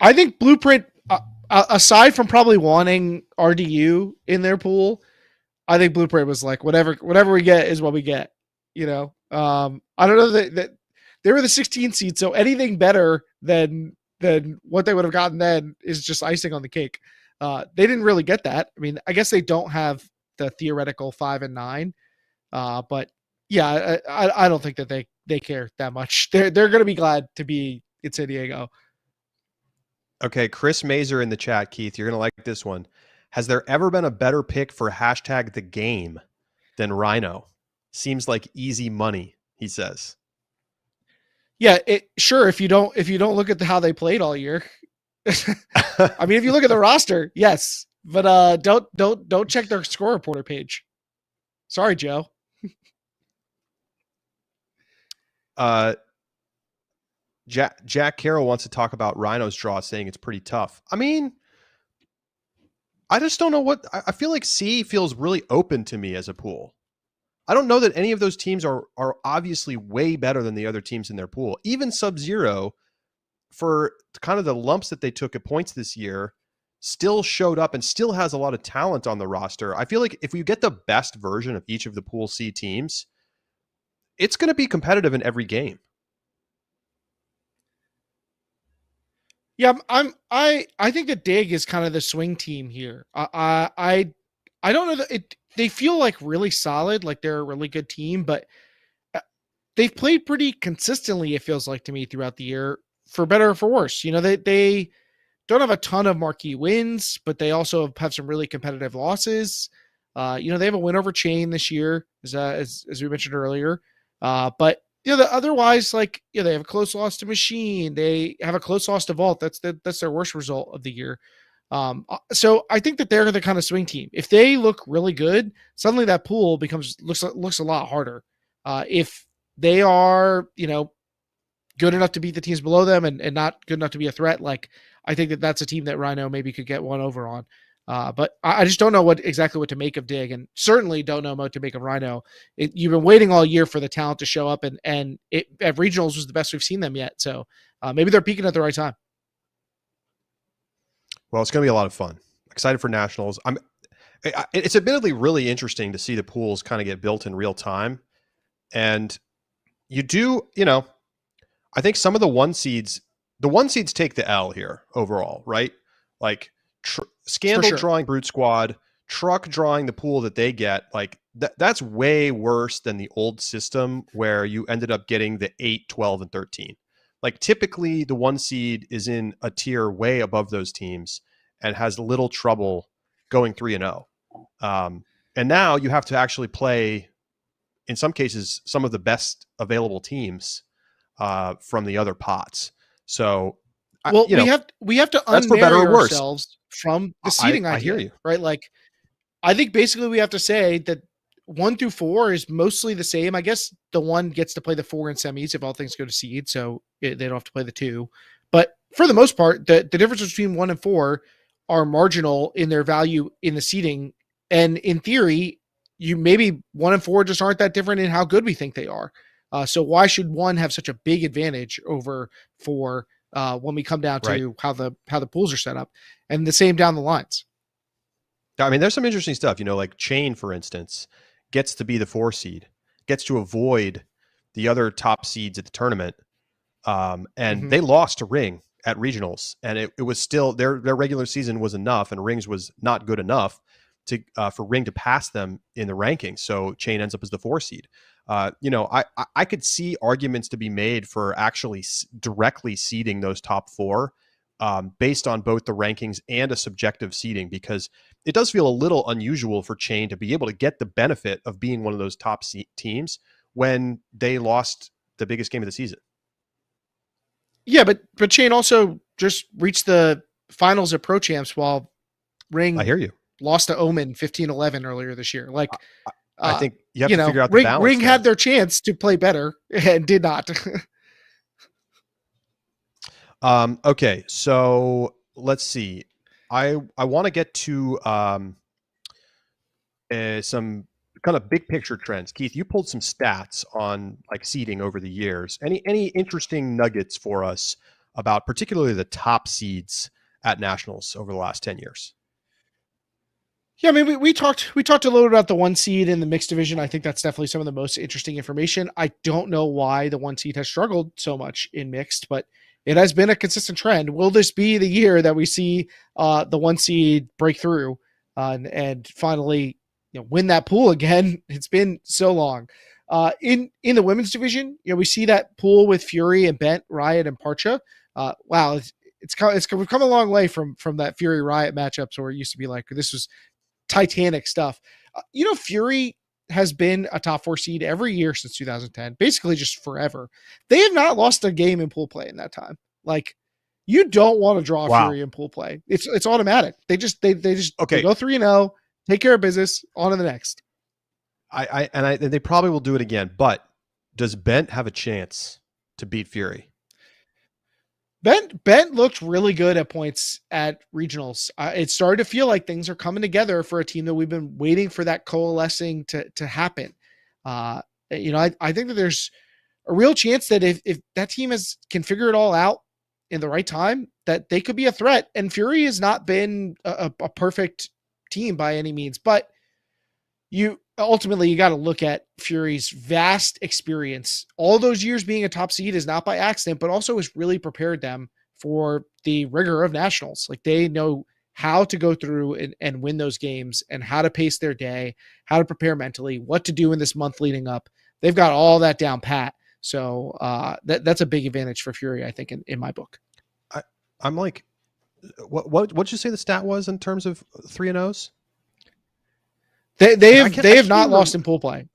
I think Blueprint, aside from probably wanting RDU in their pool, I think Blueprint was like, whatever we get is what we get. You know, I don't know that they were the 16th seed, so anything better than what they would have gotten then is just icing on the cake. They didn't really get that. I mean, I guess they don't have the theoretical 5 and 9, but yeah, I don't think that they care that much. They're going to be glad to be in San Diego. Okay, Chris Mazer in the chat, Keith, you're going to like this one. Has there ever been a better pick for hashtag the game than Rhino? Seems like easy money, he says. Yeah, sure. If you don't look at how they played all year, I mean, if you look at the roster, yes, but don't check their score reporter page. Sorry, Joe. Jack Carroll wants to talk about Rhino's draw, saying it's pretty tough. I mean, I just don't know what I feel like. C feels really open to me as a pool. I don't know that any of those teams are obviously way better than the other teams in their pool. Even Sub-Zero, for kind of the lumps that they took at points this year, still showed up and still has a lot of talent on the roster. I feel like if you get the best version of each of the Pool C teams, it's going to be competitive in every game. Yeah, I think that Dig is kind of the swing team here. I don't know that they feel like really solid, like they're a really good team, but they've played pretty consistently, it feels like to me, throughout the year, for better or for worse. You know, they don't have a ton of marquee wins, but they also have some really competitive losses. You know, they have a win over Chain this year, as we mentioned earlier. But you know, otherwise, like, you know, they have a close loss to Machine. They have a close loss to Vault. That's their worst result of the year. So I think that they're the kind of swing team. If they look really good, suddenly that pool looks a lot harder. If they are, you know, good enough to beat the teams below them and not good enough to be a threat, like, I think that that's a team that Rhino maybe could get one over on. But I just don't know exactly what to make of Dig, and certainly don't know what to make of Rhino. You've been waiting all year for the talent to show up, and at regionals was the best we've seen them yet. So maybe they're peaking at the right time. Well, it's going to be a lot of fun. Excited for nationals. It's admittedly really interesting to see the pools kind of get built in real time. And you know, I think some of the one seeds take the L here overall, right? Like Scandal sure. drawing Brute Squad, Truck drawing the pool that they get, like that's way worse than the old system where you ended up getting the 8, 12, and 13. Like typically the 1 seed is in a tier way above those teams and has little trouble going 3-0. And now you have to actually play, in some cases, some of the best available teams from the other pots. So, well, we have to that's for better unmarry or worse. ourselves from the seeding idea. I hear you. Right? Like, I think basically we have to say that 1 through 4 is mostly the same. I guess the 1 gets to play the 4 in semis if all things go to seed, so they don't have to play the 2. But for the most part, the difference between 1 and 4 are marginal in their value in the seeding. And in theory, you maybe 1 and 4 just aren't that different in how good we think they are. So why should 1 have such a big advantage over 4 when we come down to how the pools are set up, and the same down the lines? I mean, there's some interesting stuff, like Chain, for instance, gets to be the 4 seed, gets to avoid the other top seeds at the tournament. And they lost to Ring at regionals, and it was still their regular season was enough, and Rings was not good enough to for Ring to pass them in the rankings. So Chain ends up as the 4 seed. I could see arguments to be made for actually directly seeding those top 4 based on both the rankings and a subjective seeding, because it does feel a little unusual for Chain to be able to get the benefit of being one of those top teams when they lost the biggest game of the season. Yeah, but Chain also just reached the finals at Pro Champs while Ring I hear you. lost to Omen 15-11 earlier this year. Like, I think you have to figure out the balance. Ring had their chance to play better and did not. Okay, so let's see. I want to get to some kind of big picture trends. Keith, you pulled some stats on like seeding over the years. Any interesting nuggets for us about particularly the top seeds at nationals over the last 10 years? Yeah, I mean, we talked a little about the 1 seed in the mixed division. I think that's definitely some of the most interesting information. I don't know why the 1 seed has struggled so much in mixed, but it has been a consistent trend. Will this be the year that we see the 1 seed break through and finally win that pool again? It's been so long. In the women's division, we see that pool with Fury and Bent, Riot, and Parcha. Wow, we've come a long way from that Fury Riot matchups where it used to be like this was Titanic stuff. Fury has been a top 4 seed every year since 2010, basically just forever. They have not lost a game in pool play in that time. Like, you don't want to draw Fury in pool play. It's automatic. They go 3-0, take care of business, on to the next. They probably will do it again, but does Bent have a chance to beat Fury? Bent looked really good at points at regionals. It started to feel like things are coming together for a team that we've been waiting for that coalescing to happen. I think that there's a real chance that if that team can figure it all out in the right time, that they could be a threat. And Fury has not been a perfect team by any means, but you got to look at Fury's vast experience. All those years being a top seed is not by accident, but also has really prepared them for the rigor of nationals. Like, they know how to go through and win those games, and how to pace their day, how to prepare mentally, what to do in this month leading up. They've got all that down pat. So that's a big advantage for Fury, I think, in my book. I'm like, what'd you say the stat was in terms of 3-0s? They have not lost in pool play.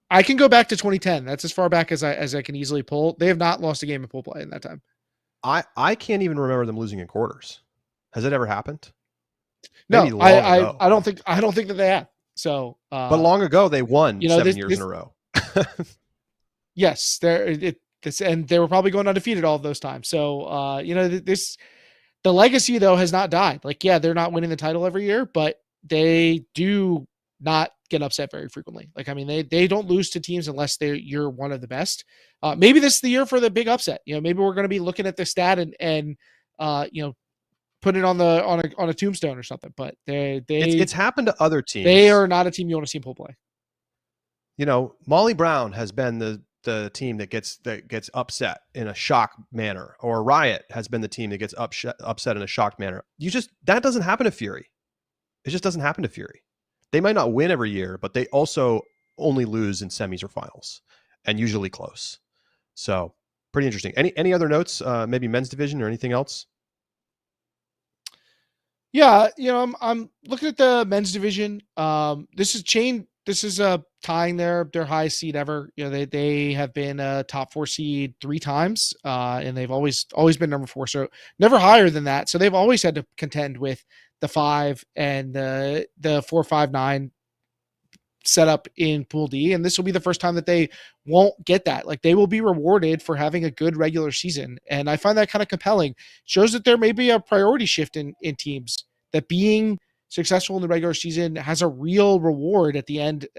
I can go back to 2010. That's as far back as I can easily pull. They have not lost a game in pool play in that time. I can't even remember them losing in quarters. Has it ever happened? No, I don't think that they have. So, but long ago they won 7 years in a row. Yes, and they were probably going undefeated all of those times. So, the legacy though has not died. Like, yeah, they're not winning the title every year, but they do not get upset very frequently. Like, I mean, they don't lose to teams unless you're one of the best. Maybe this is the year for the big upset. Maybe we're going to be looking at the stat and put it on a tombstone or something. But it's happened to other teams. They are not a team you want to see in pool play. Molly Brown has been the the team that gets upset in a shock manner, or Riot has been the team that gets upset in a shocked manner. That doesn't happen to Fury. It just doesn't happen to Fury. They might not win every year, but they also only lose in semis or finals, and usually close. So pretty interesting. Any other notes? Maybe men's division or anything else? Yeah, I'm looking at the men's division. This is tying their highest seed ever. They have been a top 4 seed 3 times, and they've always been number 4, so never higher than that. So they've always had to contend with the 5 and the 4, 5, 9 setup in Pool D, and this will be the first time that they won't get that. Like, they will be rewarded for having a good regular season, and I find that kind of compelling. Shows that there may be a priority shift in teams, that being successful in the regular season has a real reward at the end.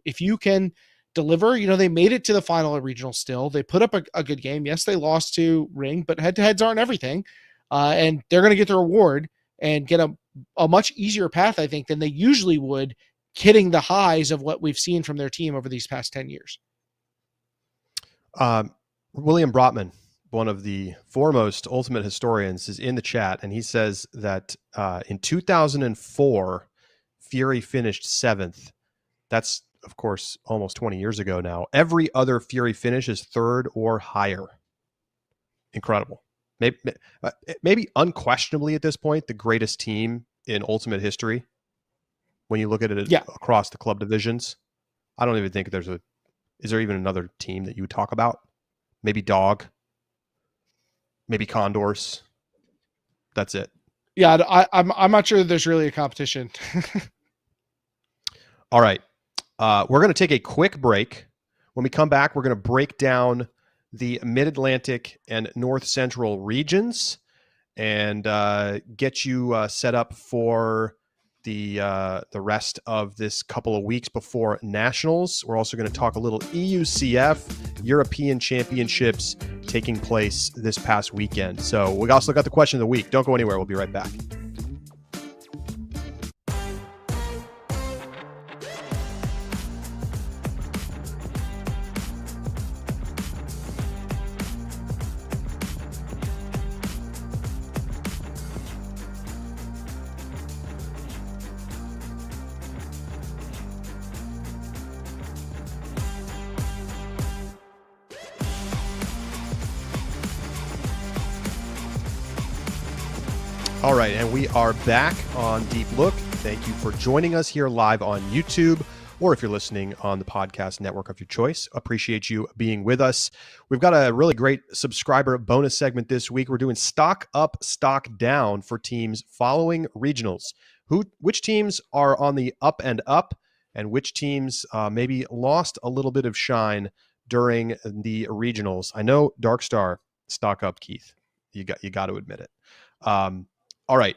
If you can deliver, they made it to the final at regional still. They put up a good game. Yes, they lost to Ring, but head-to-heads aren't everything, and they're going to get the reward and get a much easier path, I think, than they usually would, hitting the highs of what we've seen from their team over these past 10 years. William Brotman, one of the foremost Ultimate historians, is in the chat, and he says that in 2004, Fury finished 7th. That's, of course, almost 20 years ago now. Every other Fury finish is 3rd or higher. Incredible. Maybe unquestionably at this point, the greatest team in Ultimate history. When you look at it across the club divisions, I don't even think is there even another team that you would talk about? Maybe Dog, maybe Condors. That's it. Yeah, I'm not sure there's really a competition. All right. We're going to take a quick break. When we come back, we're going to break down the Mid-Atlantic and North Central regions and get you set up for the rest of this couple of weeks before Nationals. We're also going to talk a little EUCF, European Championships, taking place this past weekend. So we also got the question of the week. Don't go anywhere. We'll be right back. All right, and we are back on Deep Look. Thank you for joining us here live on YouTube, or if you're listening on the podcast network of your choice. Appreciate you being with us. We've got a really great subscriber bonus segment this week. We're doing stock up, stock down for teams following regionals. Which teams are on the up and up, and which teams maybe lost a little bit of shine during the regionals. I know Darkstar stock up, Keith. You got to admit it. All right,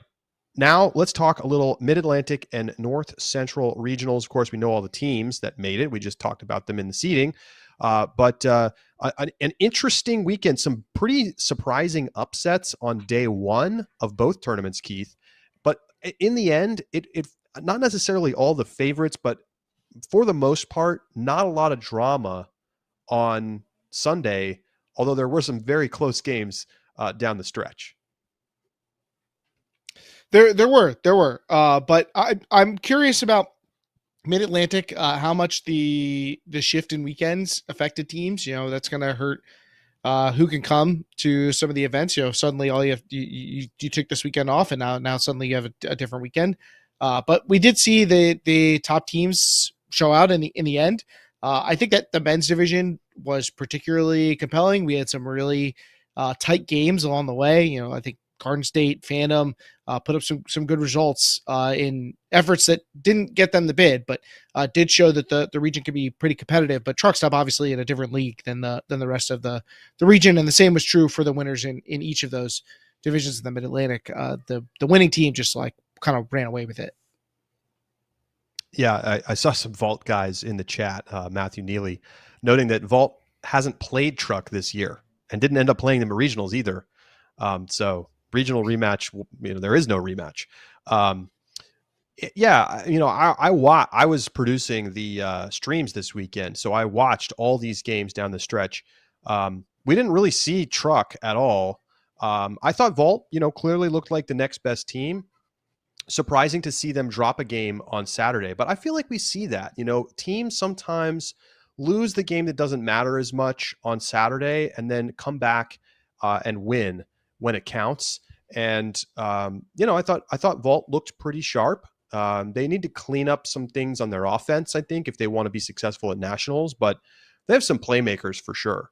now let's talk a little Mid-Atlantic and North Central regionals. Of course, we know all the teams that made it. We just talked about them in the seeding. But an interesting weekend, some pretty surprising upsets on day one of both tournaments, Keith. But in the end, it not necessarily all the favorites, but for the most part, not a lot of drama on Sunday, although there were some very close games down the stretch. There were, but I'm curious about Mid-Atlantic, how much the shift in weekends affected teams. That's going to hurt who can come to some of the events. Suddenly all you took this weekend off, and now suddenly you have a different weekend. But we did see the top teams show out in the end. I think that the men's division was particularly compelling. We had some really tight games along the way. I think Garden State, Phantom put up some good results in efforts that didn't get them the bid, but did show that the region could be pretty competitive. But Truck Stop obviously in a different league than the rest of the region, and the same was true for the winners in each of those divisions in the Mid-Atlantic. The winning team just kind of ran away with it. Yeah, I saw some Vault guys in the chat, Matthew Neely, noting that Vault hasn't played Truck this year and didn't end up playing them at regionals either. So regional rematch, there is no rematch. Yeah, I was producing the streams this weekend, so I watched all these games down the stretch. We didn't really see Truck at all. I thought Vault, clearly looked like the next best team. Surprising to see them drop a game on Saturday, but I feel like we see that. Teams sometimes lose the game that doesn't matter as much on Saturday, and then come back and win when it counts. And I thought Vault looked pretty sharp. They need to clean up some things on their offense, I think, if they want to be successful at nationals. But they have some playmakers for sure.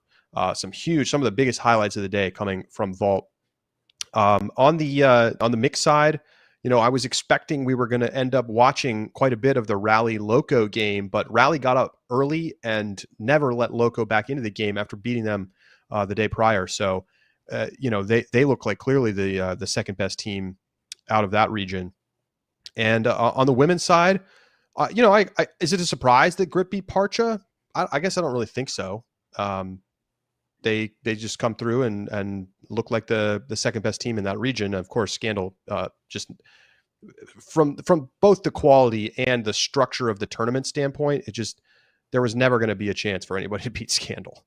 Some of the biggest highlights of the day coming from Vault. On the mix side, I was expecting we were going to end up watching quite a bit of the Rally Loco game, but Rally got up early and never let Loco back into the game after beating them the day prior. So, they look like clearly the second best team out of that region. And on the women's side, is it a surprise that Grit beat Parcha? I guess I don't really think so. They just come through and look like the second best team in that region. Of course, Scandal just from both the quality and the structure of the tournament standpoint, there was never going to be a chance for anybody to beat Scandal.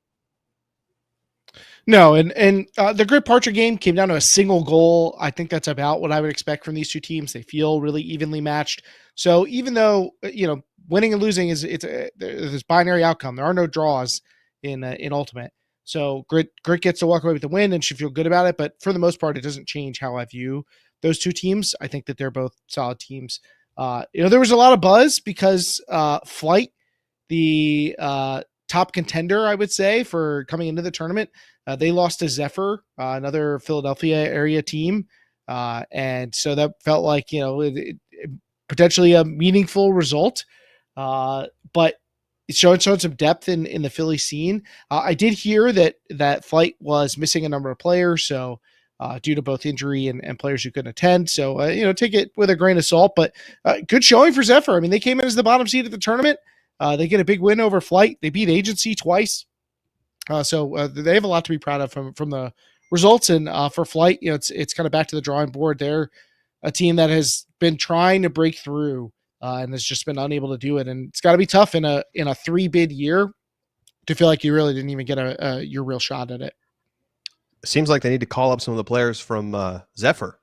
No, and the Grit Parcher game came down to a single goal. I think that's about what I would expect from these two teams. They feel really evenly matched. So even though winning and losing there's this binary outcome, there are no draws in Ultimate. So Grit gets to walk away with the win and should feel good about it. But for the most part, it doesn't change how I view those two teams. I think that they're both solid teams. There was a lot of buzz because Flight, the top contender, I would say, for coming into the tournament, they lost to Zephyr, another Philadelphia area team. And so that felt like, potentially a meaningful result. But it's showing some depth in the Philly scene. I did hear that Flight was missing a number of players, so due to both injury and players who couldn't attend. So, take it with a grain of salt, but good showing for Zephyr. I mean, they came in as the bottom seed at the tournament. They get a big win over Flight. They beat Agency twice. So they have a lot to be proud of from the results. And for Flight, it's kind of back to the drawing board. They're a team that has been trying to break through and has just been unable to do it. And it's got to be tough in a 3-bid year to feel like you really didn't even get your real shot at it. Seems like they need to call up some of the players from Zephyr.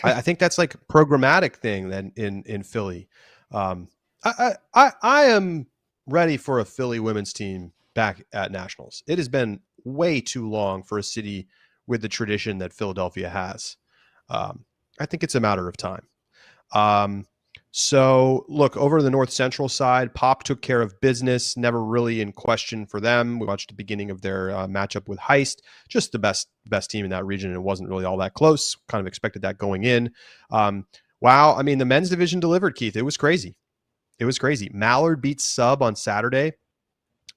I think that's like programmatic thing then in Philly. I am ready for a Philly women's team back at nationals. It has been way too long for a city with the tradition that Philadelphia has. I think it's a matter of time. So look, over the North Central side, Pop took care of business, never really in question for them. We watched the beginning of their matchup with Heist, just the best team in that region. And it wasn't really all that close. Kind of expected that going in. Wow. I mean, the men's division delivered, Keith. It was crazy. Mallard beats Sub on Saturday.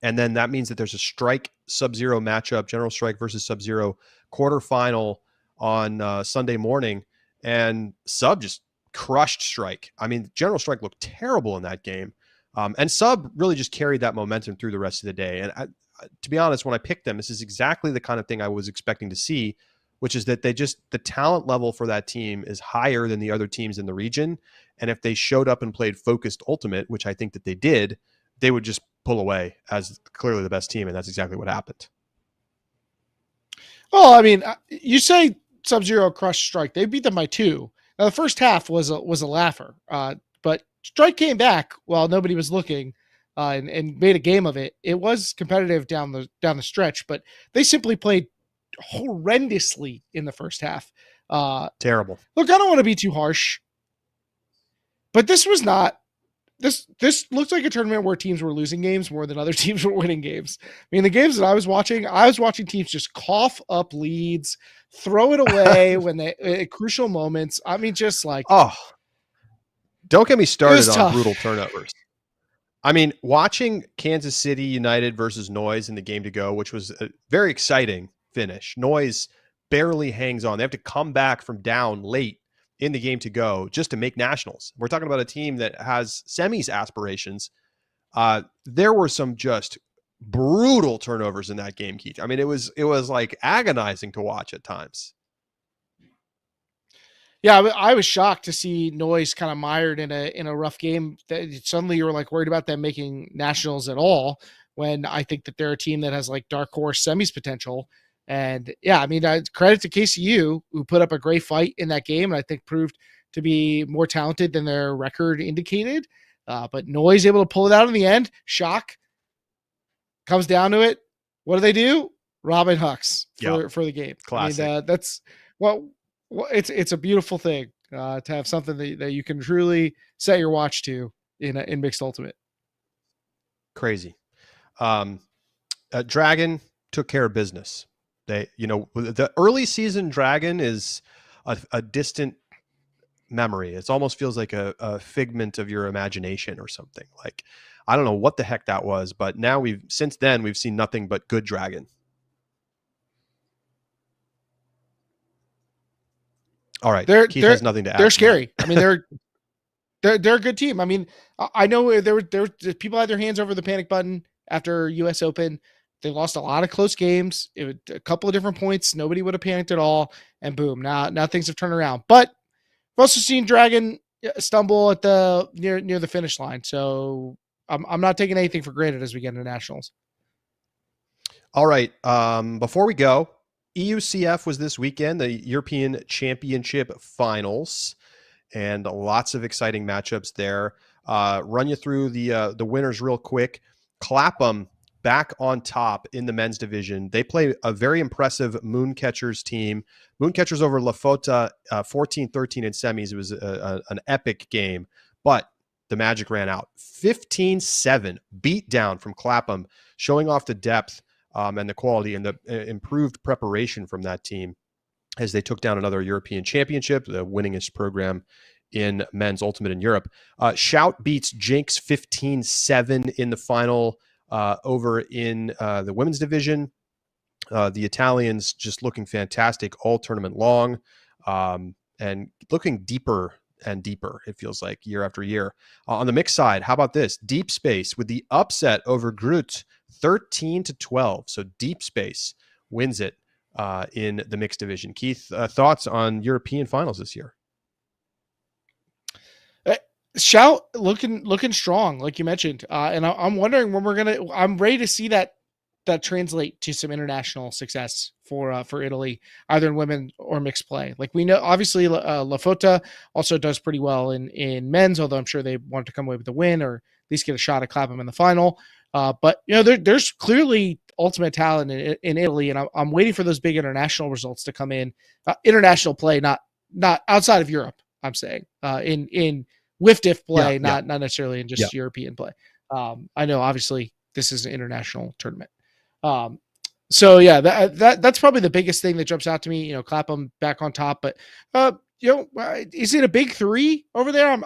And then that means that there's a Strike Sub-Zero matchup, General Strike versus Sub-Zero quarterfinal on Sunday morning. And Sub just crushed Strike. I mean, General Strike looked terrible in that game. And Sub really just carried that momentum through the rest of the day. And to be honest, when I picked them, this is exactly the kind of thing I was expecting to see, which is that the talent level for that team is higher than the other teams in the region. And if they showed up and played focused Ultimate, which I think that they did, they would just pull away as clearly the best team. And that's exactly what happened. Well, I mean, you say Sub-Zero crushed Strike. They beat them by 2. Now, the first half was a laugher, but Strike came back while nobody was looking and made a game of it. It was competitive down the stretch, but they simply played horrendously in the first half. Terrible. Look, I don't want to be too harsh, but this was not. This looks like a tournament where teams were losing games more than other teams were winning games. I mean, the games that I was watching teams just cough up leads, throw it away when they at crucial moments. I mean, just like, don't get me started on tough. Brutal turnovers. I mean, watching Kansas City United versus Noise in the game to go, which was a very exciting finish. Noise barely hangs on. They have to come back from down late in the game to go just to make nationals. We're talking about a team that has semis aspirations. There were some just brutal turnovers in that game, Keith. I mean, it was like agonizing to watch at times. Yeah, I was shocked to see Noise kind of mired in a rough game. That suddenly you were like worried about them making nationals at all, when I think that they're a team that has like dark horse semis potential. And yeah, I mean, credit to KCU, who put up a great fight in that game, and I think proved to be more talented than their record indicated. But Noise able to pull it out in the end. Shock comes down to it. What do? Robin Hucks for the game. Classic. I mean, that's well, it's a beautiful thing to have something that you can truly set your watch to in mixed ultimate. Crazy. Dragon took care of business. They, the early season Dragon is a distant memory. It almost feels like a figment of your imagination or something. Like, I don't know what the heck that was, but now since then we've seen nothing but good Dragon. All right, Keith has nothing to add. They're scary. I mean, they're a good team. I mean, I know there were people had their hands over the panic button after U.S. Open. They lost a lot of close games. It was a couple of different points. Nobody would have panicked at all, and boom, now things have turned around. But I've also seen Dragon stumble at the near the finish line. So I'm not taking anything for granted as we get into nationals. All right. Before we go, EUCF was this weekend, the European Championship Finals, and lots of exciting matchups there. Run you through the winners real quick. Clapham back on top in the men's division. They play a very impressive Mooncatchers team. Mooncatchers over Lafota 14-13 in semis. It was an epic game, but the magic ran out. 15-7 beat down from Clapham, showing off the depth and the quality and the improved preparation from that team as they took down another European championship, the winningest program in men's ultimate in Europe. Shout beats Jinx 15-7 in the final over in the women's division. The Italians just looking fantastic all tournament long, and looking deeper and deeper, it feels like, year after year. On the mixed side, how about this? Deep Space with the upset over Groot, 13-12. So Deep Space wins it in the mixed division. Keith, thoughts on European finals this year? Shout looking strong, like you mentioned, and I'm wondering when I'm ready to see that translate to some international success for Italy, either in women or mixed play. Like we know, obviously, Lafota also does pretty well in men's, although I'm sure they want to come away with the win or at least get a shot at Clapham in the final. But there's clearly ultimate talent in Italy, and I'm waiting for those big international results to come in. International play, not outside of Europe. I'm saying in WIFDIF play, not necessarily in just European play. I know obviously this is an international tournament. So yeah, that's probably the biggest thing that jumps out to me. Clapham back on top, but is it a big three over there?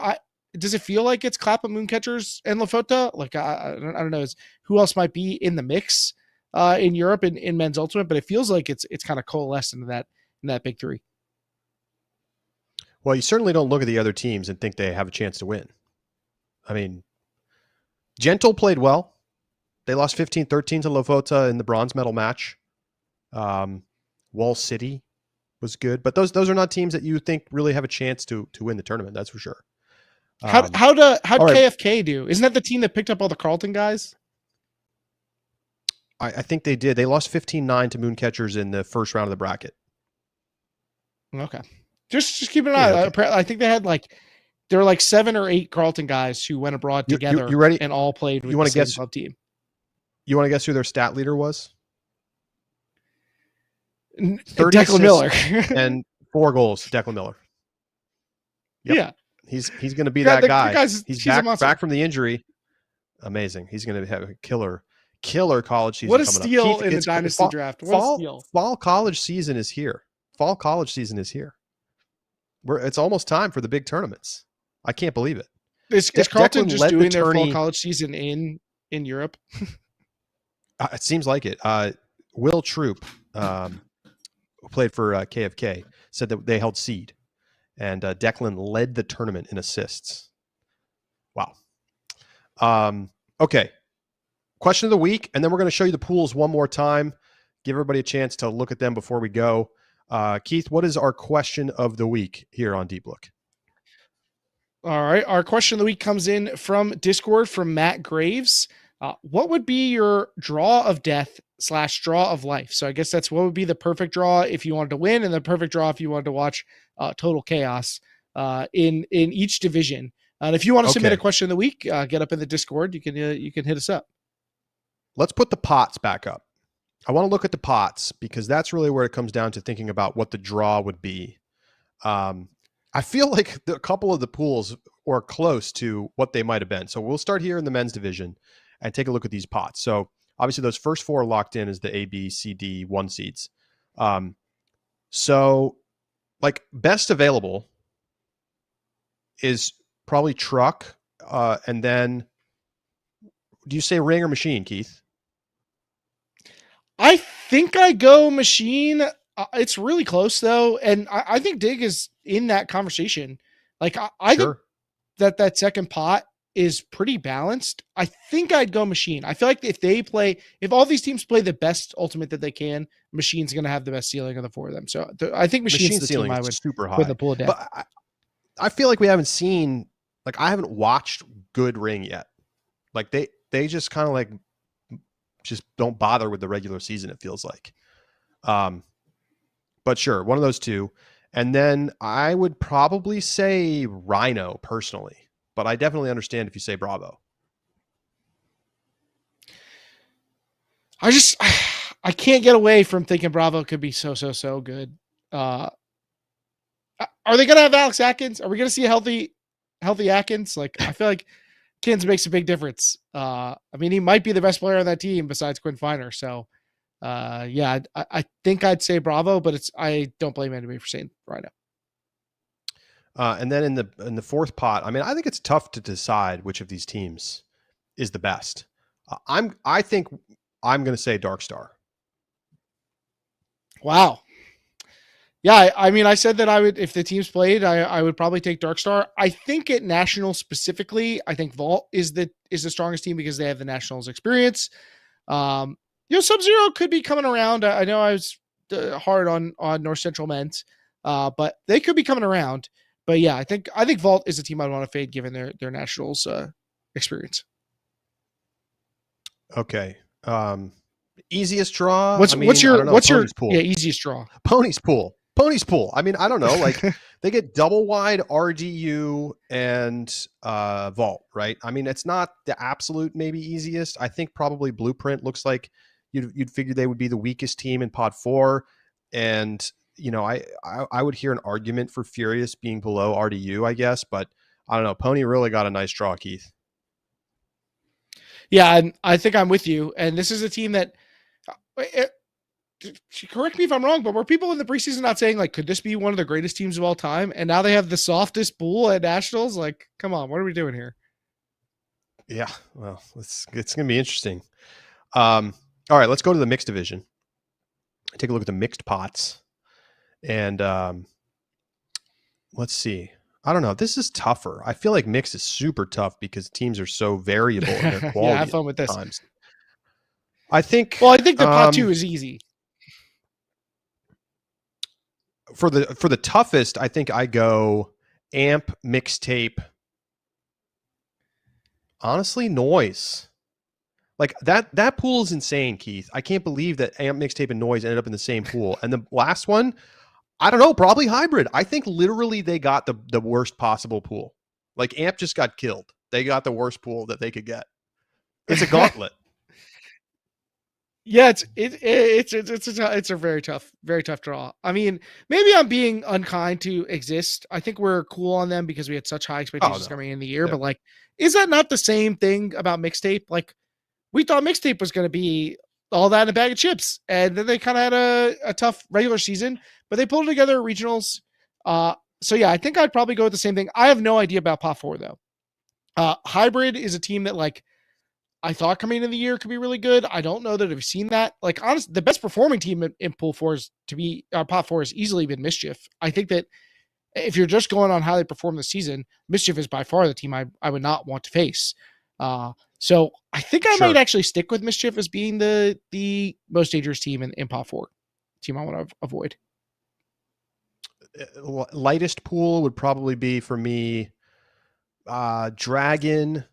Does it feel like it's Clapham, Mooncatchers, and Lafota? Like I don't know, who else might be in the mix in Europe in men's ultimate, but it feels like it's kind of coalesced into that big three. Well, you certainly don't look at the other teams and think they have a chance to win. I mean, Gentle played well. They lost 15-13 to Lafota in the bronze medal match. Wall City was good, but those are not teams that you think really have a chance to win the tournament. That's for sure. How'd KFK do? Isn't that the team that picked up all the Carleton guys? I think they did. They lost 15-9 to Mooncatchers in the first round of the bracket. Okay. Just keep an eye. Okay. I think they had there were 7 or 8 Carleton guys who went abroad together. You ready? And all played with the same club team. You want to guess who their stat leader was? Declan Miller. And 4 goals, Declan Miller. Yep. Yeah. He's going to be that guy. He's back from the injury. Amazing. He's going to have a killer college season. What a coming steal up. Keith, in the dynasty draft. What a steal. Fall college season is here. It's almost time for the big tournaments. I can't believe it. Is Carleton just doing their fall college season in Europe? It seems like it. Will Troop, who played for KFK, said that they held seed, and Declan led the tournament in assists. Wow. Okay. Question of the week, and then we're going to show you the pools one more time. Give everybody a chance to look at them before we go. Keith, what is our question of the week here on Deep Look? All right. Our question of the week comes in from Discord from Matt Graves. What would be your draw of death / draw of life? So I guess that's what would be the perfect draw if you wanted to win, and the perfect draw if you wanted to watch total chaos in each division. And if you want to submit a question of the week, get up in the Discord. You can hit us up. Let's put the pots back up. I want to look at the pots because that's really where it comes down to thinking about what the draw would be. I feel like a couple of the pools were close to what they might have been. So we'll start here in the men's division and take a look at these pots. So obviously those first four are locked in as the A, B, C, D, 1 seeds. So like best available is probably truck. And then do you say ring or machine, Keith? I think I go machine. It's really close though. And I think Dig is in that conversation. Like I Sure. think that second pot is pretty balanced. I think I'd go machine. I feel like if all these teams play the best ultimate that they can, machine's going to have the best ceiling of the four of them. So I think machine's the team I would super high. put in the pool of death. But I feel like we haven't seen, like I haven't watched good ring yet. Like they just kind of like just don't bother with the regular season, it feels like. But sure, one of those two. And then I would probably say Rhino personally, but I definitely understand if you say Bravo. I can't get away from thinking Bravo could be so good. Are they going to have Alex Atkins? Are we going to see a healthy Atkins? Like, I feel like Atkins makes a big difference. I mean, he might be the best player on that team besides Quinn Finer. So, yeah, I think I'd say Bravo, but I don't blame anybody for saying Rhino. And then in the fourth pot, I mean, I think it's tough to decide which of these teams is the best. I think I'm going to say Dark Star. Wow. Yeah, I mean, I said that I would, if the teams played, I would probably take Dark Star. I think at Nationals specifically, I think Vault is the strongest team because they have the Nationals experience. Sub-Zero could be coming around. I know I was hard on North Central men's, but they could be coming around. But yeah, I think Vault is a team I'd want to fade given their Nationals experience. Okay. Easiest draw. What's your pool. Yeah, easiest draw? Pony's pool. I mean, I don't know. Like they get double wide RDU and Vault, right? I mean, it's not the absolute maybe easiest. I think probably Blueprint looks like you'd figure they would be the weakest team in Pod 4, and I would hear an argument for Furious being below RDU, I guess, but I don't know. Pony really got a nice draw, Keith. Yeah, and I think I'm with you. And this is a team that, correct me if I'm wrong, but were people in the preseason not saying, like, could this be one of the greatest teams of all time? And now they have the softest pool at Nationals? Like, come on, what are we doing here? Yeah, well, it's going to be interesting. All right, let's go to the mixed division. Take a look at the mixed pots. And let's see. I don't know. This is tougher. I feel like mix is super tough because teams are so variable in their quality. Yeah, have fun with this. Times. I think the pot 2 is easy. For the toughest, I think I go amp, mixtape. Honestly, noise. Like that pool is insane, Keith. I can't believe that amp, mixtape, and noise ended up in the same pool. And the last one, I don't know, probably hybrid. I think literally they got the worst possible pool. Like amp just got killed. They got the worst pool that they could get. It's a gauntlet. Yeah, it's a very tough draw. I mean, maybe I'm being unkind to Exist. I think we're cool on them because we had such high expectations coming in the year. Yeah. But like, is that not the same thing about Mixtape? Like, we thought Mixtape was going to be all that in a bag of chips, and then they kind of had a tough regular season, but they pulled together regionals. So yeah, I think I'd probably go with the same thing. I have no idea about Pot 4 though. Hybrid is a team that like I thought coming into the year could be really good. I don't know that I've seen that. Like honestly, the best performing team in Pool 4 is Pot 4 has easily been Mischief. I think that if you're just going on how they perform this season, Mischief is by far the team I would not want to face. So I think I might actually stick with Mischief as being the most dangerous team in Pot 4. Team I want to avoid. lightest pool would probably be for me Dragon,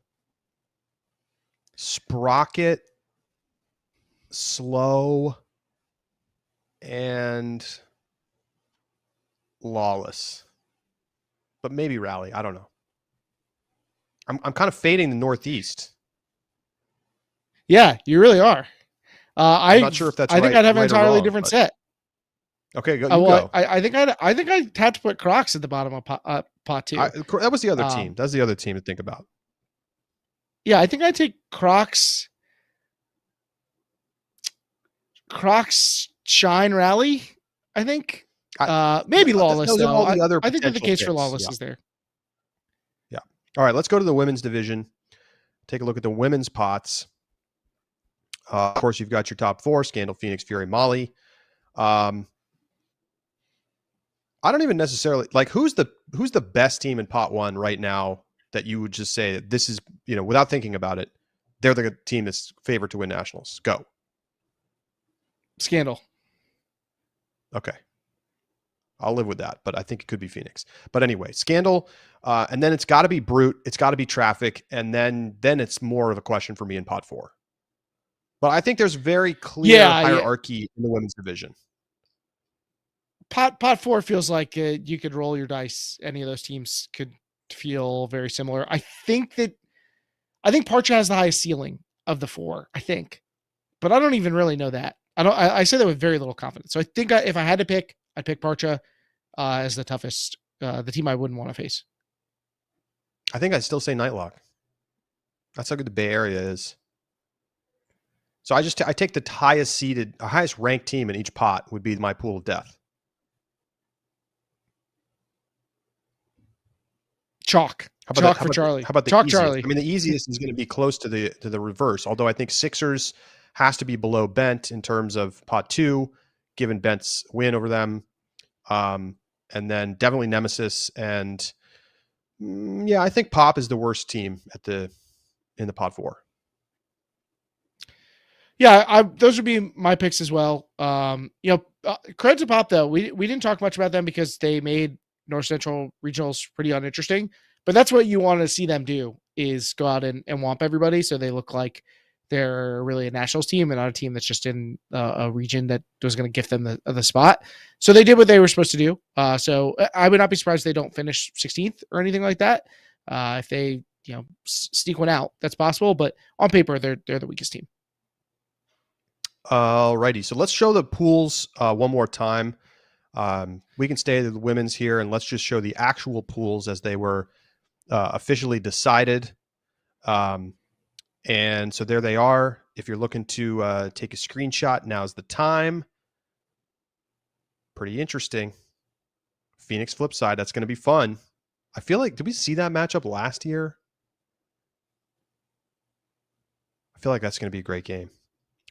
Sprocket, Slow, and Lawless. But maybe Rally. I don't know. I'm kind of fading the Northeast. Yeah, you really are. I'm not sure if that's I think right, I'd have an right or entirely wrong, different but- set. Okay, go. Well, Go. I think I'd have to put Crocs at the bottom of pot two. That was the other team. That's the other team to think about. Yeah, I think I'd take Crocs Shine Rally. I think maybe Lawless those are though. all the other I think that the potential case for picks, Lawless yeah. is there. Yeah. All right, let's go to the women's division. Take a look at the women's pots. Of course, you've got your top four: Scandal, Phoenix, Fury, Molly. I don't even necessarily like who's the best team in pot one right now that you would just say that this is, without thinking about it, they're the team that's favored to win nationals. Go. Scandal. Okay. I'll live with that, but I think it could be Phoenix. But anyway, Scandal, and then it's got to be Brute, it's got to be Traffic, and then it's more of a question for me in pot four. But I think there's very clear hierarchy in the women's division. Pot four feels like you could roll your dice. Any of those teams could feel very similar. I think Parcha has the highest ceiling of the four. I think, but I don't even really know that. I say that with very little confidence. So I think if I had to pick, I'd pick Parcha as the toughest, the team I wouldn't want to face. I think I'd still say Nightlock. That's how good the Bay Area is. So I take the highest ranked team in each pot would be my pool of death. Chalk. Chalk for Charlie. How about the Chalk easiest? Charlie? I mean, the easiest is going to be close to the reverse. Although I think Sixers has to be below Bent in terms of pot two, given Bent's win over them, and then definitely Nemesis and I think Pop is the worst team in the pot four. Yeah, those would be my picks as well. Credit to Pop though. We didn't talk much about them because they made North Central regionals pretty uninteresting, but that's what you want to see them do, is go out and whomp everybody so they look like they're really a nationals team and not a team that's just in a region that was going to gift them the spot. So they did what they were supposed to do. So I would not be surprised if they don't finish 16th or anything like that. If they sneak one out, that's possible, but on paper they're the weakest team. Alrighty, so let's show the pools one more time. We can stay to the women's here, and let's just show the actual pools as they were officially decided. And so there they are. If you're looking to take a screenshot, now's the time. Pretty interesting. Phoenix flip side, that's going to be fun. I feel like, did we see that matchup last year? I feel like that's going to be a great game.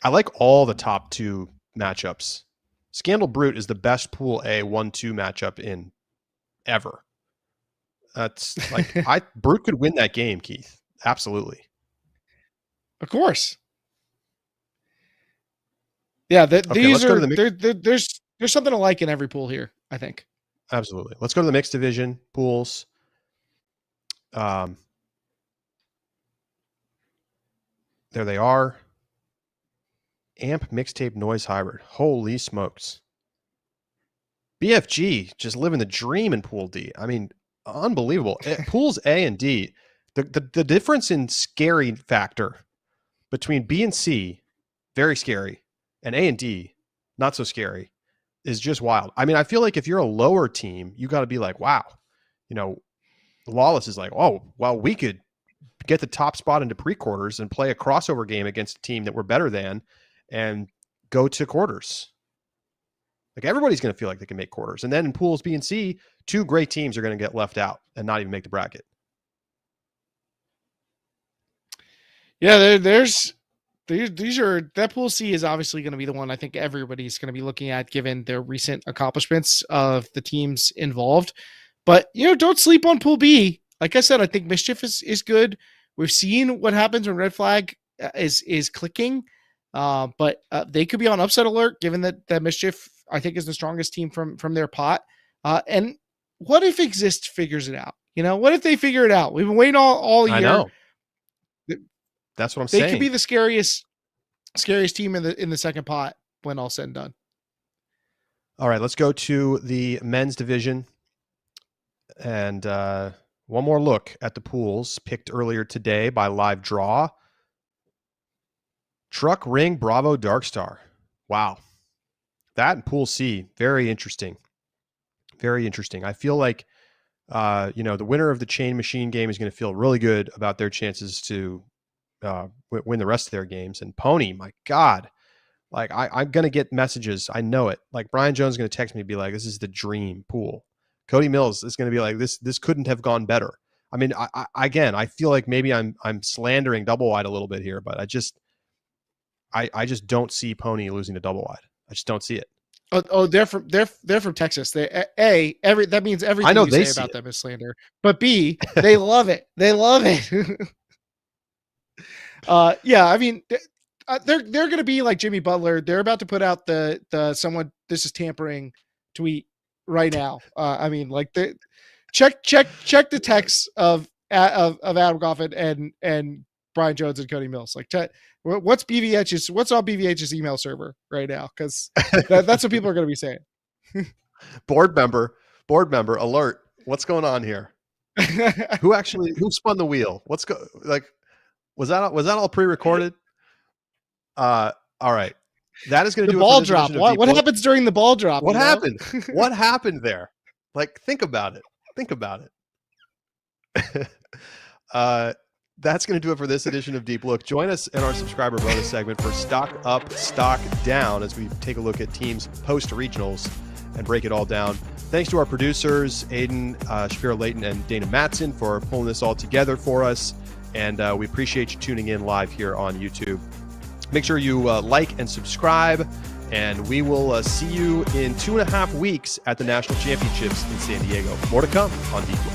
I like all the top two matchups. Scandal Brute is the best pool A 1-2 matchup in ever. That's like Brute could win that game, Keith. Absolutely. Of course. Yeah, these are there's something to like in every pool here, I think. Absolutely. Let's go to the mixed division pools. There they are. Amp mixtape noise hybrid. Holy smokes. BFG just living the dream in Pool D. I mean, unbelievable. Pools A and D, the difference in scary factor between B and C, very scary, and A and D, not so scary, is just wild. I mean, I feel like if you're a lower team, you got to be like, wow, Lawless is like, oh, well, we could get the top spot into pre-quarters and play a crossover game against a team that we're better than and go to quarters. Like, everybody's going to feel like they can make quarters. And then in pools B and C, two great teams are going to get left out and not even make the bracket. Yeah, that pool C is obviously going to be the one I think everybody's going to be looking at given their recent accomplishments of the teams involved. But, don't sleep on Pool B. Like I said, I think Mischief is good. We've seen what happens when Red Flag is clicking. But they could be on upset alert given that Mischief, I think, is the strongest team from their pot. And what if Exist figures it out? What if they figure it out? We've been waiting all year. I know. That's what I'm saying. They could be the scariest team in the second pot when all said and done. All right, let's go to the men's division. And one more look at the pools picked earlier today by Live Draw. Truck Ring Bravo Darkstar. Wow. That and Pool C, very interesting. Very interesting. I feel like, the winner of the Chain Machine game is going to feel really good about their chances to win the rest of their games. And Pony, my God, like I'm going to get messages. I know it. Like Brian Jones is going to text me and be like, this is the dream pool. Cody Mills is going to be like, this couldn't have gone better. I mean, I feel like maybe I'm slandering Double Wide a little bit here, but I just don't see Pony losing to Double Wide. I just don't see it. Oh, they're from Texas. That means everything I know you say about them is slander. But B, they love it. They love it. Yeah, I mean, they're going to be like Jimmy Butler. They're about to put out the someone this is tampering tweet right now. I mean, like check the text of Adam Goff and Brian Jones and Cody Mills. Like, what's on BVH's email server right now? Because that's what people are going to be saying. Board member alert. What's going on here? Who spun the wheel? Was that all pre-recorded? All right. That is going to do ball it for this drop. What happens during the ball drop? What happened? What happened there? Like, think about it. That's going to do it for this edition of Deep Look. Join us in our subscriber bonus segment for Stock Up, Stock Down as we take a look at teams post-regionals and break it all down. Thanks to our producers, Aiden Shapiro-Layton and Dana Matson, for pulling this all together for us. And we appreciate you tuning in live here on YouTube. Make sure you like and subscribe, and we will see you in 2.5 weeks at the National Championships in San Diego. More to come on Deep Look.